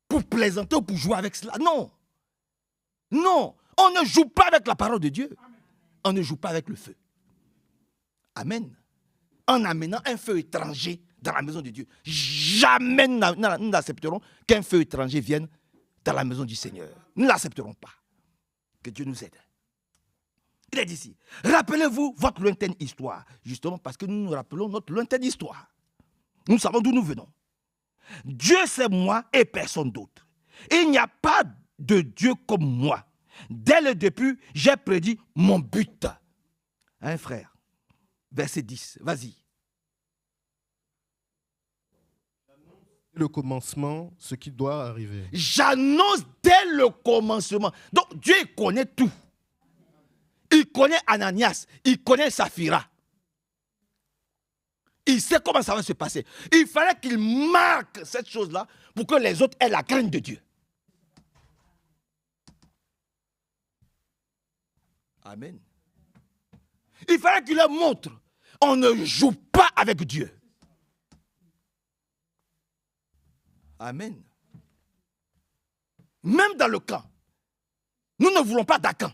B: pour plaisanter ou pour jouer avec cela. Non. Non. On ne joue pas avec la parole de Dieu. On ne joue pas avec le feu. Amen. En amenant un feu étranger dans la maison de Dieu. Jamais nous n'accepterons qu'un feu étranger vienne dans la maison du Seigneur. Nous ne l'accepterons pas. Que Dieu nous aide. Il est ici. Rappelez-vous votre lointaine histoire. Justement parce que nous nous rappelons notre lointaine histoire. Nous savons d'où nous venons. Dieu c'est moi et personne d'autre. Il n'y a pas de Dieu comme moi. Dès le début, j'ai prédit mon but. Hein, frère? Verset 10. Vas-y.
C: Le commencement, ce qui doit arriver.
B: J'annonce dès le commencement. Donc Dieu connaît tout. Il connaît Ananias, il connaît Saphira. Il sait comment ça va se passer. Il fallait qu'il marque cette chose-là pour que les autres aient la crainte de Dieu. Amen. Il fallait qu'il leur montre. On ne joue pas avec Dieu. Amen. Même dans le camp, nous ne voulons pas d'Akan.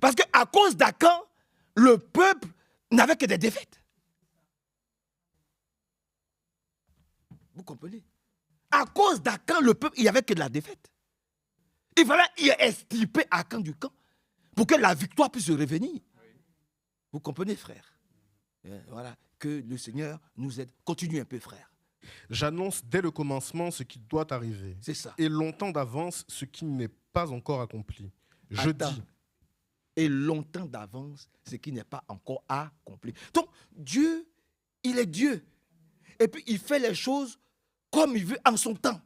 B: Parce qu'à cause d'Akan, le peuple n'avait que des défaites. Vous comprenez? À cause d'Akan, le peuple, il n'y avait que de la défaite. Il fallait y extirper Akan du camp pour que la victoire puisse revenir. Vous comprenez, frère? Voilà, que le Seigneur nous aide. Continue un peu, frère.
C: J'annonce dès le commencement ce qui doit arriver.
B: C'est ça.
C: Et longtemps d'avance ce qui n'est pas encore accompli. Je dis.
B: Et longtemps d'avance ce qui n'est pas encore accompli. Donc, Dieu, il est Dieu. Et puis, il fait les choses comme il veut en son temps.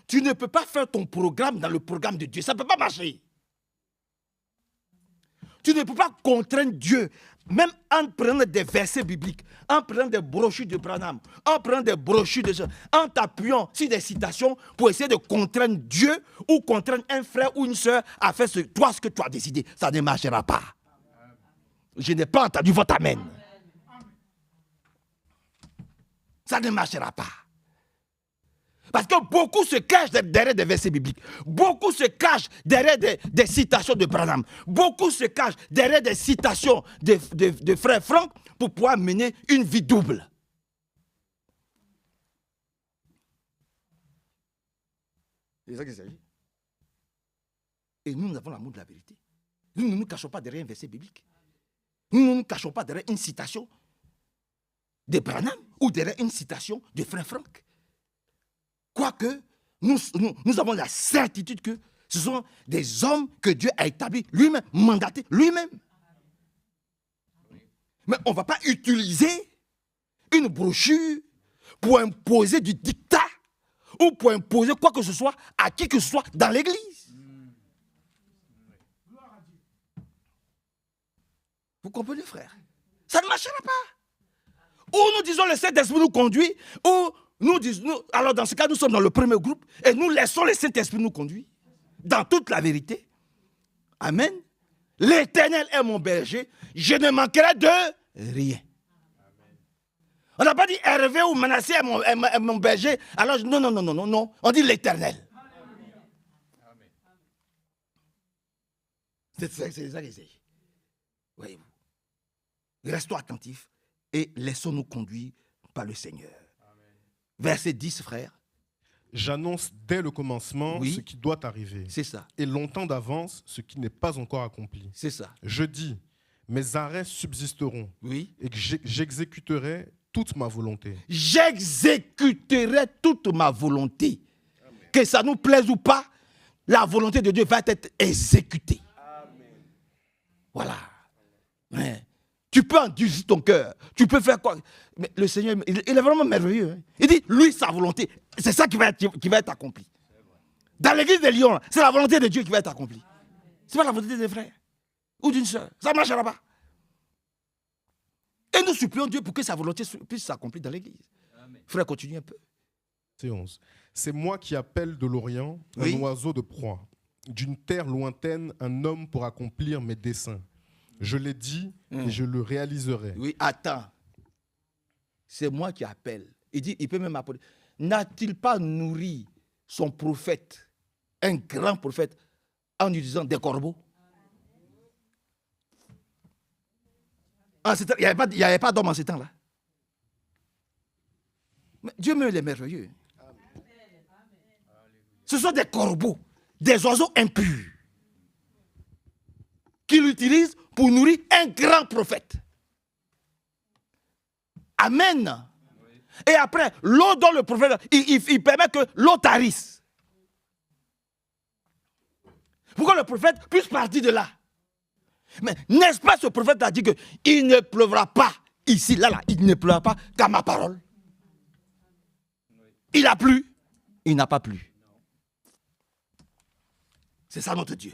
B: Tu ne peux pas faire ton programme dans le programme de Dieu. Ça ne peut pas marcher. Tu ne peux pas contraindre Dieu, même en prenant des versets bibliques, en prenant des brochures de Branham, en prenant des brochures de gens, en t'appuyant sur des citations pour essayer de contraindre Dieu ou contraindre un frère ou une soeur à faire ce que tu as décidé. Ça ne marchera pas. Je n'ai pas entendu votre amen. Ça ne marchera pas. Parce que beaucoup se cachent derrière des versets bibliques. Beaucoup se cachent derrière des citations de Branham. Beaucoup se cachent derrière des citations de frère Franck pour pouvoir mener une vie double. C'est ça qu'il s'agit. Et nous avons l'amour de la vérité. Nous ne nous cachons pas derrière un verset biblique. Nous ne nous cachons pas derrière une citation de Branham ou derrière une citation de frère Franck. Quoique, nous avons la certitude que ce sont des hommes que Dieu a établis lui-même, mandatés lui-même. Mais on ne va pas utiliser une brochure pour imposer du dictat ou pour imposer quoi que ce soit à qui que ce soit dans l'église. Vous comprenez, frère? Ça ne marchera pas. Ou nous disons le Saint-Esprit nous conduit, ou nous disons, alors dans ce cas, nous sommes dans le premier groupe et nous laissons le Saint-Esprit nous conduire dans toute la vérité. Amen. L'Éternel est mon berger, je ne manquerai de rien. On n'a pas dit Hervé ou Manassé est mon berger, alors non. On dit l'Éternel. C'est ça qu'il s'agit. Voyez-vous. Restons attentifs et laissons-nous conduire par le Seigneur. Verset 10, frère.
C: J'annonce dès le commencement ce qui doit arriver.
B: C'est ça.
C: Et longtemps d'avance ce qui n'est pas encore accompli.
B: C'est ça.
C: Je dis, mes arrêts subsisteront.
B: Oui.
C: Et que j'exécuterai toute ma volonté.
B: J'exécuterai toute ma volonté. Amen. Que ça nous plaise ou pas, la volonté de Dieu va être exécutée. Amen. Voilà. Ouais. Tu peux endurcir ton cœur. Tu peux faire quoi? Mais le Seigneur, il est vraiment merveilleux. Hein? Il dit, lui, sa volonté, c'est ça qui va être accompli. Dans l'église de Lyon, c'est la volonté de Dieu qui va être accomplie. Ce n'est pas la volonté des frères ou d'une soeur. Ça ne marchera pas. Et nous supplions Dieu pour que sa volonté puisse s'accomplir dans l'Église. Frère, continue un peu.
C: C'est 11. C'est moi qui appelle de l'Orient
B: Oui.
C: un oiseau de proie, d'une terre lointaine un homme pour accomplir mes desseins. Je l'ai dit et je le réaliserai.
B: Oui, attends. C'est moi qui appelle. Il dit, il peut même appeler. N'a-t-il pas nourri son prophète, un grand prophète, en utilisant des corbeaux? Il n'y avait pas d'homme en ce temps-là. Mais Dieu même, il est merveilleux. Ce sont des corbeaux, des oiseaux impurs, qu'il utilise pour nourrir un grand prophète. Amen. Et après, l'eau dont le prophète, il permet que l'eau tarisse. Pour que le prophète puisse partir de là. Mais n'est-ce pas ce prophète a dit qu'il ne pleuvra pas ici, là, il ne pleuvra pas qu'à ma parole. Il a plu, il n'a pas plu. C'est ça notre Dieu.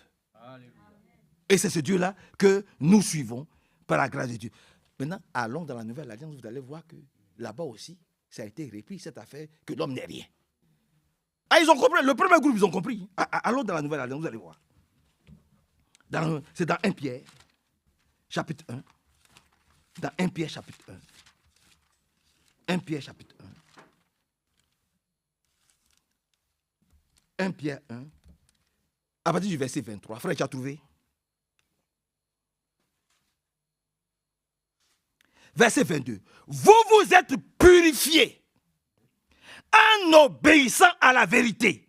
B: Et c'est ce Dieu-là que nous suivons par la grâce de Dieu. Maintenant, allons dans la Nouvelle Alliance, vous allez voir que là-bas aussi, ça a été repris, cette affaire, que l'homme n'est rien. Ah, ils ont compris, le premier groupe, ils ont compris. Allons dans la Nouvelle Alliance, vous allez voir. C'est dans 1 Pierre, chapitre 1. Dans 1 Pierre, chapitre 1. 1 Pierre, chapitre 1. 1 Pierre 1. À partir du verset 23. Frère, tu as trouvé? Verset 22. Vous vous êtes purifiés en obéissant à la vérité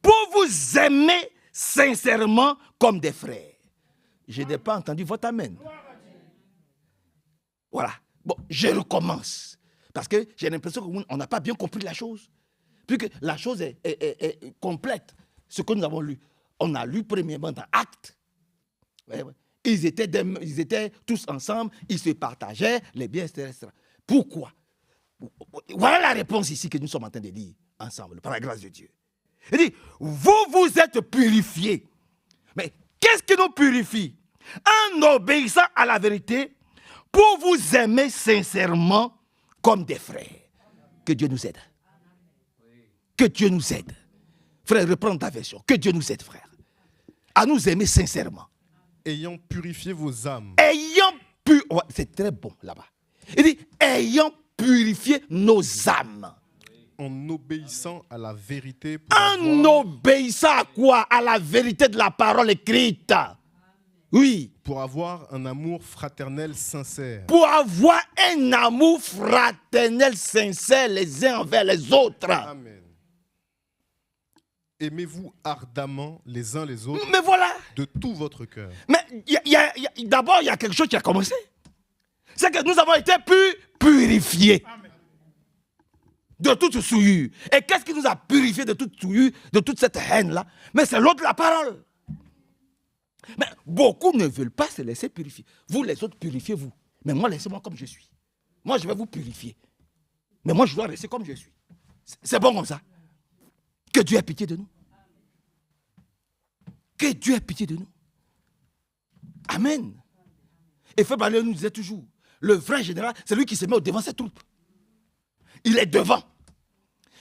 B: pour vous aimer sincèrement comme des frères. Je n'ai pas entendu votre amen. Voilà. Bon, je recommence. Parce que j'ai l'impression qu'on n'a pas bien compris la chose. Puisque la chose est complète. Ce que nous avons lu. On a lu premièrement dans Actes. Ouais, ouais. Ils étaient tous ensemble, ils se partageaient les biens, etc. Pourquoi? Voilà la réponse ici que nous sommes en train de lire ensemble, par la grâce de Dieu. Il dit, vous vous êtes purifiés. Mais qu'est-ce qui nous purifie? En obéissant à la vérité, pour vous aimer sincèrement comme des frères. Que Dieu nous aide. Que Dieu nous aide. Frère, reprends ta version. Que Dieu nous aide, frère. À nous aimer sincèrement.
C: Ayant purifié vos âmes.
B: C'est très bon là-bas. Il dit, ayant purifié nos âmes.
C: En obéissant à la vérité.
B: Obéissant à quoi? À la vérité de la parole écrite. Oui.
C: Pour avoir un amour fraternel sincère.
B: Pour avoir un amour fraternel sincère les uns envers les autres.
C: Amen. Aimez-vous ardemment les uns les autres.
B: Mais voilà.
C: De tout votre cœur.
B: Mais d'abord, il y a quelque chose qui a commencé. C'est que nous avons été purifiés. Amen. De toute souillure. Et qu'est-ce qui nous a purifiés de toute souillure, de toute cette haine-là? Mais c'est l'autre, la parole. Mais beaucoup ne veulent pas se laisser purifier. Vous, les autres, purifiez-vous. Mais moi, laissez-moi comme je suis. Moi, je vais vous purifier. Mais moi, je dois rester comme je suis. C'est bon comme ça. Que Dieu ait pitié de nous. Que Dieu ait pitié de nous. Amen. Et Frère Balé nous disait toujours, le vrai général, c'est lui qui se met au devant ses troupes. Il est devant.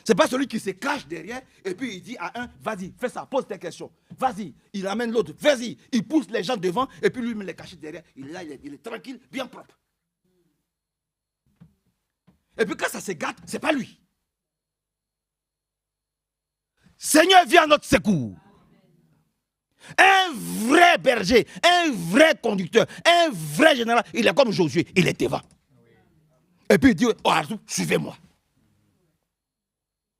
B: Ce n'est pas celui qui se cache derrière et puis il dit à un, vas-y, fais ça, pose tes questions. Vas-y, il amène l'autre, vas-y. Il pousse les gens devant et puis lui, il me les cache derrière. Il est là, il est tranquille, bien propre. Et puis quand ça se gâte, ce n'est pas lui. Seigneur, viens à notre secours. Un vrai berger, un vrai conducteur, un vrai général, il est comme Josué, il est devant. Et puis il dit, oh, suivez-moi.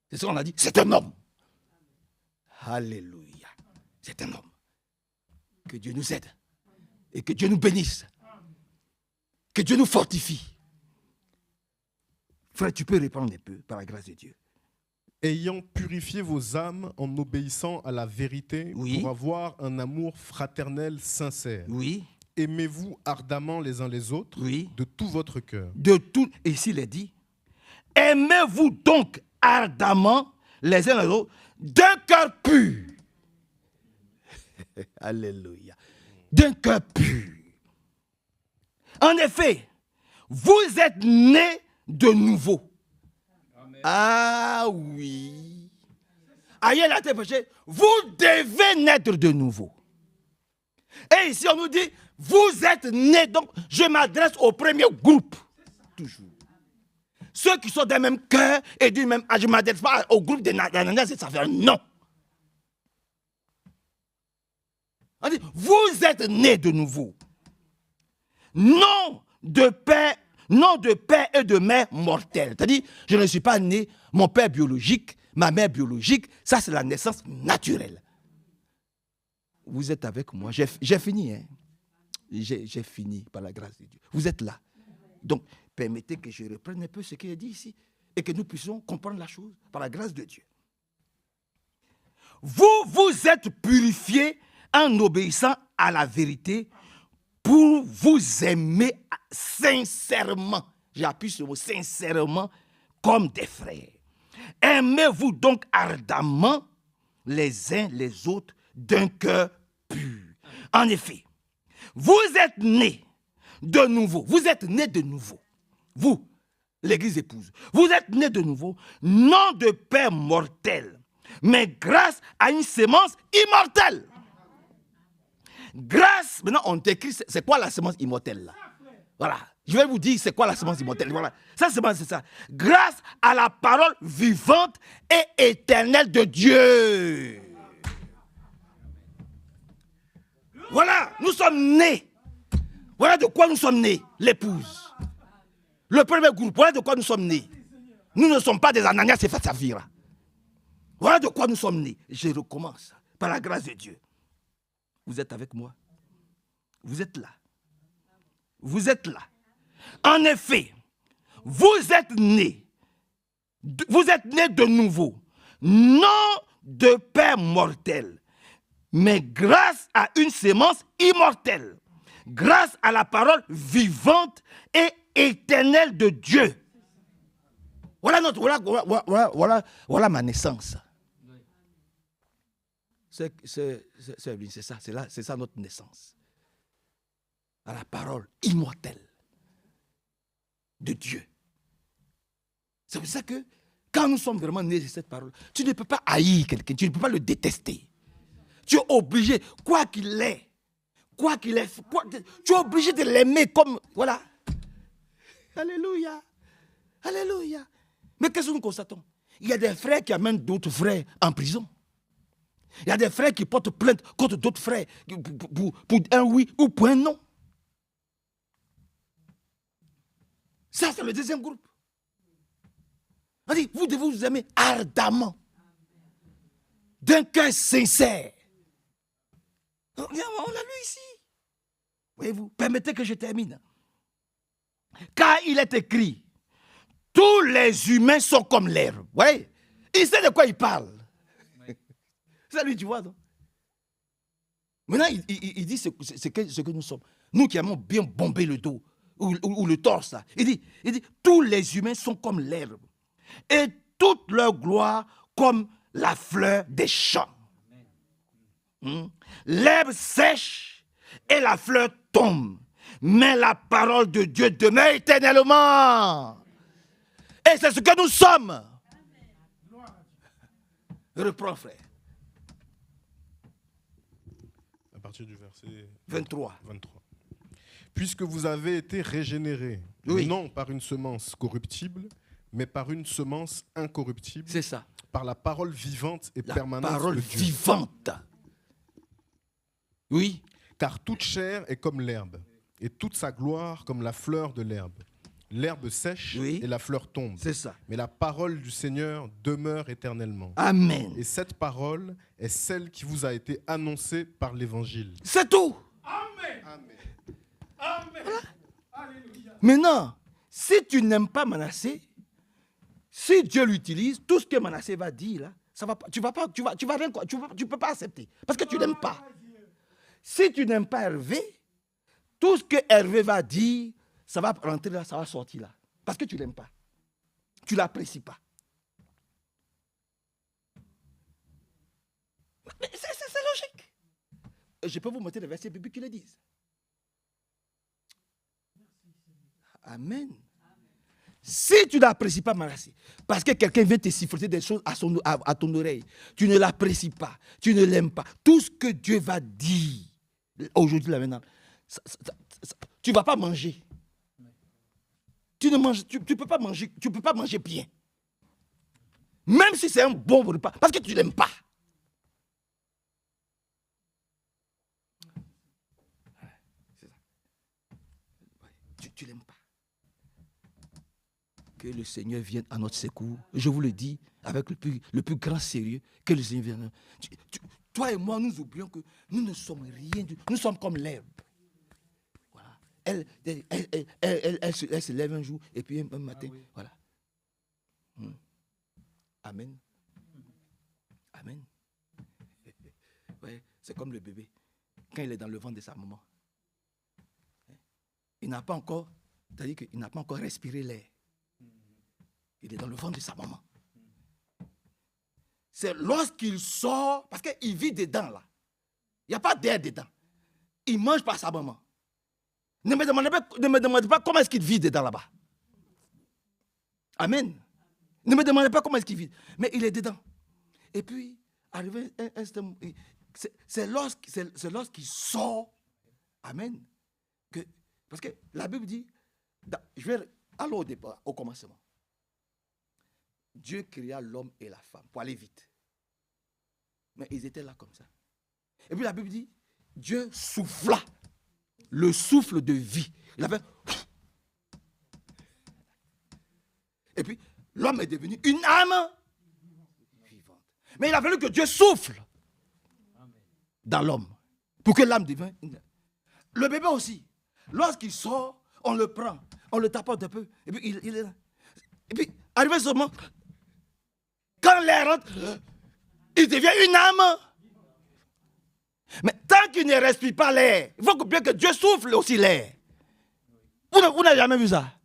B: C'est ce qu'on a dit, c'est un homme. Alléluia. C'est un homme. Que Dieu nous aide. Et que Dieu nous bénisse. Que Dieu nous fortifie. Frère, tu peux répondre un peu par la grâce de Dieu.
C: Ayant purifié vos âmes en obéissant à la vérité,
B: oui,
C: pour avoir un amour fraternel sincère.
B: Oui.
C: Aimez-vous ardemment les uns les autres,
B: oui,
C: de tout votre cœur.
B: De tout, et s'il est dit, aimez-vous donc ardemment les uns les autres d'un cœur pur. Alléluia. D'un cœur pur. En effet, vous êtes nés de nouveau. Ah oui. Ailleurs, la terre péché, vous devez naître de nouveau. Et ici, on nous dit, vous êtes nés. Donc, je m'adresse au premier groupe. Toujours. Ceux qui sont d'un même cœur et du même âge. Je ne m'adresse pas au groupe des Ananias et Saphira. Non. On dit, vous êtes nés de nouveau. Non de père et de mère mortels. C'est-à-dire, je ne suis pas né, mon père biologique, ma mère biologique, ça c'est la naissance naturelle. Vous êtes avec moi, j'ai fini. Hein? J'ai fini par la grâce de Dieu. Vous êtes là. Donc, permettez que je reprenne un peu ce qu'il est dit ici et que nous puissions comprendre la chose par la grâce de Dieu. Vous êtes purifiés en obéissant à la vérité pour vous aimer sincèrement. J'appuie sur le mot sincèrement comme des frères. Aimez-vous donc ardemment les uns les autres d'un cœur pur. En effet, vous êtes nés de nouveau. Vous êtes nés de nouveau. Vous, l'église épouse, vous êtes nés de nouveau, non de père mortel, mais grâce à une sémence immortelle. Grâce, maintenant on décrit, c'est quoi la sémence immortelle là? Voilà, je vais vous dire c'est quoi la sémence immortelle. Voilà, ça c'est ça. Grâce à la parole vivante et éternelle de Dieu. Voilà, nous sommes nés. Voilà de quoi nous sommes nés, l'épouse. Le premier groupe, voilà de quoi nous sommes nés. Nous ne sommes pas des Ananias et Saphira. Voilà de quoi nous sommes nés. Je recommence, par la grâce de Dieu. Vous êtes avec moi? Vous êtes là. Vous êtes là. En effet, vous êtes nés de nouveau, non de père mortel, mais grâce à une sémence immortelle, grâce à la parole vivante et éternelle de Dieu. Voilà ma naissance. C'est ça notre naissance. À la parole immortelle de Dieu. C'est pour ça que quand nous sommes vraiment nés de cette parole, tu ne peux pas haïr quelqu'un, tu ne peux pas le détester. Tu es obligé, quoi qu'il est, tu es obligé de l'aimer comme, voilà. Alléluia. Alléluia. Mais qu'est-ce que nous constatons? Il y a des frères qui amènent d'autres frères en prison. Il y a des frères qui portent plainte contre d'autres frères pour un oui ou pour un non. Ça, c'est le deuxième groupe. On dit, vous devez vous aimer ardemment, d'un cœur sincère. On l'a lu ici. Voyez-vous, permettez que je termine. Car il est écrit, tous les humains sont comme l'herbe. Vous voyez, il sait de quoi il parle. C'est lui, tu vois, non? Maintenant, il dit ce que nous sommes. Nous qui aimons bien bomber le dos ou le torse. Là. Il dit, tous les humains sont comme l'herbe. Et toute leur gloire comme la fleur des champs. L'herbe sèche et la fleur tombe. Mais la parole de Dieu demeure éternellement. Et c'est ce que nous sommes. Reprends, frère.
C: À partir du verset
B: 23.
C: Puisque vous avez été régénérés,
B: oui,
C: non par une semence corruptible, mais par une semence incorruptible.
B: C'est ça.
C: Par la parole vivante et permanente
B: de Dieu. La parole vivante. Oui.
C: Car toute chair est comme l'herbe, et toute sa gloire comme la fleur de l'herbe. L'herbe sèche et la fleur tombe.
B: C'est ça.
C: Mais la parole du Seigneur demeure éternellement.
B: Amen.
C: Et cette parole est celle qui vous a été annoncée par l'Évangile.
B: C'est tout.
D: Amen.
C: Amen.
D: Amen.
B: Voilà.
D: Alléluia.
B: Maintenant, si tu n'aimes pas Manassé, si Dieu l'utilise, tout ce que Manassé va dire là, ça va pas, tu peux pas accepter parce que tu n'aimes pas. Si tu n'aimes pas Hervé, tout ce que Hervé va dire, ça va rentrer là, ça va sortir là. Parce que tu ne l'aimes pas. Tu ne l'apprécies pas. Mais c'est logique. Je peux vous montrer des versets bibliques qui le disent. Amen. Si tu n'apprécies pas Manassé, parce que quelqu'un vient te siffler des choses à ton oreille, tu ne l'apprécies pas, tu ne l'aimes pas. Tout ce que Dieu va dire aujourd'hui, là maintenant, tu ne vas pas manger. Tu ne peux pas manger bien. Même si c'est un bon repas, parce que tu ne l'aimes pas. Tu ne l'aimes pas. Que le Seigneur vienne à notre secours. Je vous le dis avec le plus grand sérieux. Que le Seigneur vienne. Toi et moi, nous oublions que nous ne sommes rien. Nous sommes comme l'herbe. Voilà. Elle se lève un jour et puis un matin. Voilà. Amen. Amen. Ouais, c'est comme le bébé. Quand il est dans le ventre de sa maman. Il n'a pas encore, c'est-à-dire qu'il n'a pas encore respiré l'air. Il est dans le ventre de sa maman. C'est lorsqu'il sort, parce qu'il vit dedans là. Il n'y a pas d'air dedans. Il mange par sa maman. Ne me demandez pas comment est-ce qu'il vit dedans là-bas. Amen. Ne me demandez pas comment est-ce qu'il vit. Mais il est dedans. Et puis, arrivé un instant, c'est lorsqu'il sort. Amen. Parce que la Bible dit, je vais aller au départ, au commencement. Dieu créa l'homme et la femme pour aller vite. Mais ils étaient là comme ça. Et puis la Bible dit, Dieu souffla le souffle de vie. Il avait... Et puis, l'homme est devenu une âme vivante. Mais il a fallu que Dieu souffle dans l'homme pour que l'âme devienne une âme. Le bébé aussi. Lorsqu'il sort, on le prend, on le tapote un peu, et puis il est là. Et puis, arrivé ce moment, quand l'air rentre, il devient une âme. Mais tant qu'il ne respire pas l'air, il faut bien que Dieu souffle aussi l'air. Vous n'avez jamais vu ça?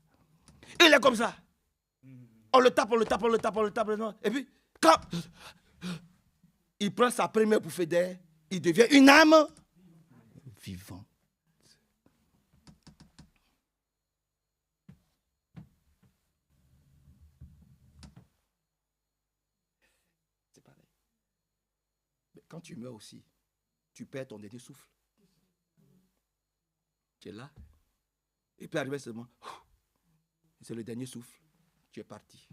B: Il est comme ça. On le tape. Et puis, quand il prend sa première bouffée d'air, il devient une âme vivante. Quand tu meurs aussi, tu perds ton dernier souffle. Tu es là. Et puis arriver seulement, c'est le dernier souffle. Tu es parti.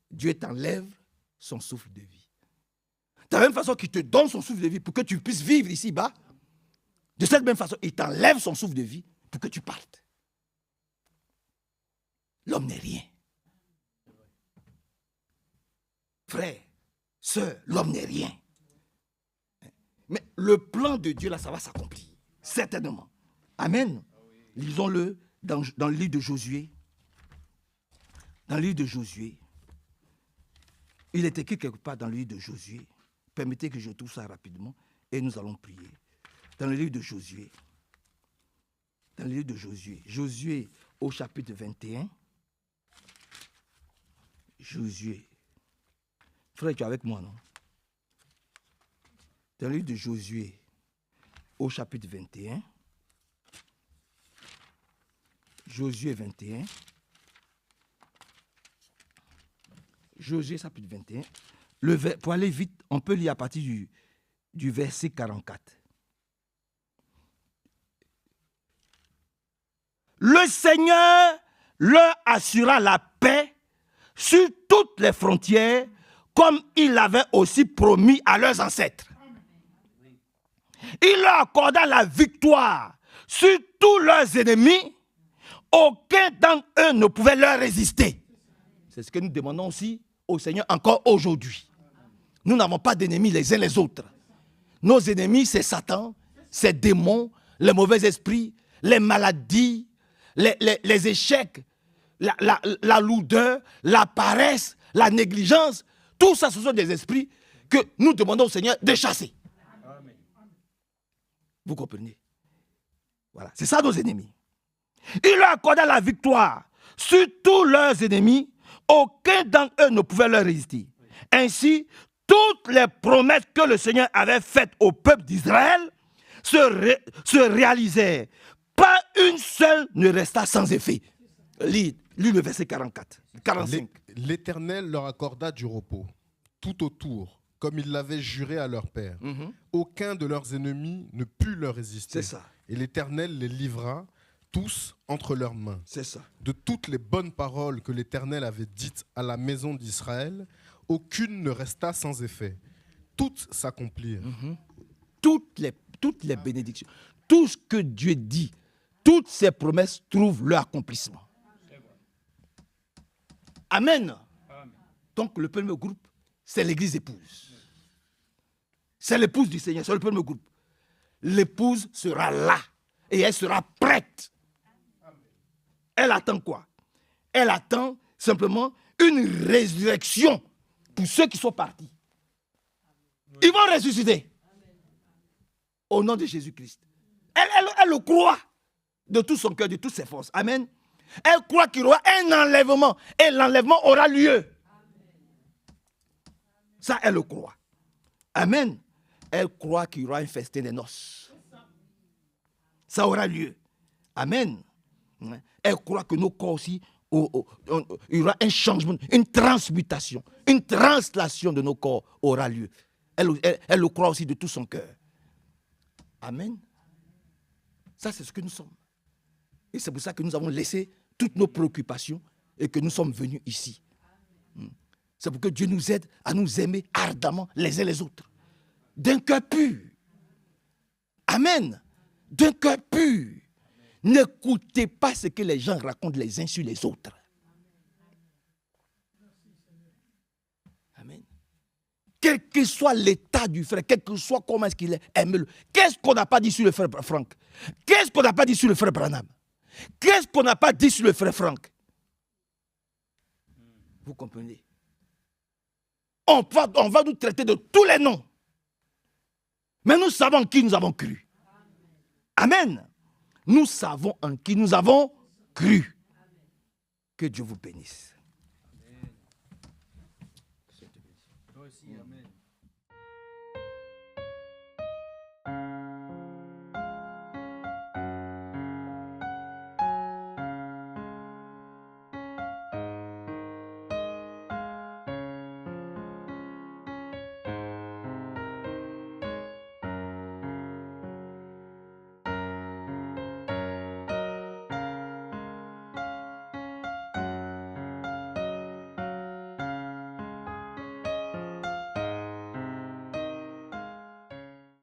B: Dieu t'enlève son souffle de vie. De la même façon qu'il te donne son souffle de vie pour que tu puisses vivre ici-bas, de cette même façon, il t'enlève son souffle de vie pour que tu partes. L'homme n'est rien. Frère, sœur, l'homme n'est rien. Mais le plan de Dieu, là, ça va s'accomplir. Certainement. Amen. Lisons-le dans le livre de Josué. Dans le livre de Josué. Il est écrit quelque part dans le livre de Josué. Permettez que je trouve ça rapidement et nous allons prier. Dans le livre de Josué. Dans le livre de Josué. Josué au chapitre 21. Josué. Frère, tu es avec moi, non? Dans le livre de Josué, au chapitre 21. Josué 21. Josué, chapitre 21. Pour aller vite, on peut lire à partir du verset 44. Le Seigneur leur assura la paix sur toutes les frontières, comme il l'avait aussi promis à leurs ancêtres. Il leur accorda la victoire sur tous leurs ennemis. Aucun d'entre eux ne pouvait leur résister. C'est ce que nous demandons aussi au Seigneur encore aujourd'hui. Nous n'avons pas d'ennemis les uns les autres. Nos ennemis, c'est Satan, c'est démons, les mauvais esprits, les maladies, les échecs, la lourdeur, la paresse, la négligence. Tout ça, ce sont des esprits que nous demandons au Seigneur de chasser. Amen. Vous comprenez? Voilà, c'est ça nos ennemis. Il leur accorda la victoire sur tous leurs ennemis. Aucun d'entre eux ne pouvait leur résister. Ainsi, toutes les promesses que le Seigneur avait faites au peuple d'Israël se réalisèrent Pas une seule ne resta sans effet. Lis le verset 44, 45.
C: L'Éternel leur accorda du repos, tout autour, comme il l'avait juré à leur père. Aucun de leurs ennemis ne put leur résister.
B: C'est ça.
C: Et l'Éternel les livra tous entre leurs mains.
B: C'est ça.
C: De toutes les bonnes paroles que l'Éternel avait dites à la maison d'Israël, aucune ne resta sans effet. Toutes s'accomplirent.
B: Toutes les bénédictions, tout ce que Dieu dit, toutes ses promesses trouvent leur accomplissement. Amen. Donc le premier groupe, c'est l'église épouse. C'est l'épouse du Seigneur, c'est le premier groupe. L'épouse sera là et elle sera prête. Elle attend quoi? Elle attend simplement une résurrection pour ceux qui sont partis. Ils vont ressusciter. Au nom de Jésus-Christ. Elle le croit de tout son cœur, de toutes ses forces. Amen. Elle croit qu'il y aura un enlèvement et l'enlèvement aura lieu. Ça, elle le croit. Amen. Elle croit qu'il y aura un festin des noces. Ça aura lieu. Amen. Elle croit que nos corps aussi, il y aura un changement, une transmutation, une translation de nos corps aura lieu. Elle le croit aussi de tout son cœur. Amen. Ça, c'est ce que nous sommes. Et c'est pour ça que nous avons laissé toutes nos préoccupations et que nous sommes venus ici. C'est pour que Dieu nous aide à nous aimer ardemment les uns les autres. D'un cœur pur. Amen. D'un cœur pur. N'écoutez pas ce que les gens racontent les uns sur les autres. Amen. Quel que soit l'état du frère, quel que soit comment est-ce qu'il est, aimez-le. Qu'est-ce qu'on n'a pas dit sur le frère Franck? Qu'est-ce qu'on n'a pas dit sur le frère Branham? Qu'est-ce qu'on n'a pas dit sur le frère Franck? Vous comprenez? On va nous traiter de tous les noms. Mais nous savons en qui nous avons cru. Amen. Nous savons en qui nous avons cru. Que Dieu vous bénisse.
A: Amen.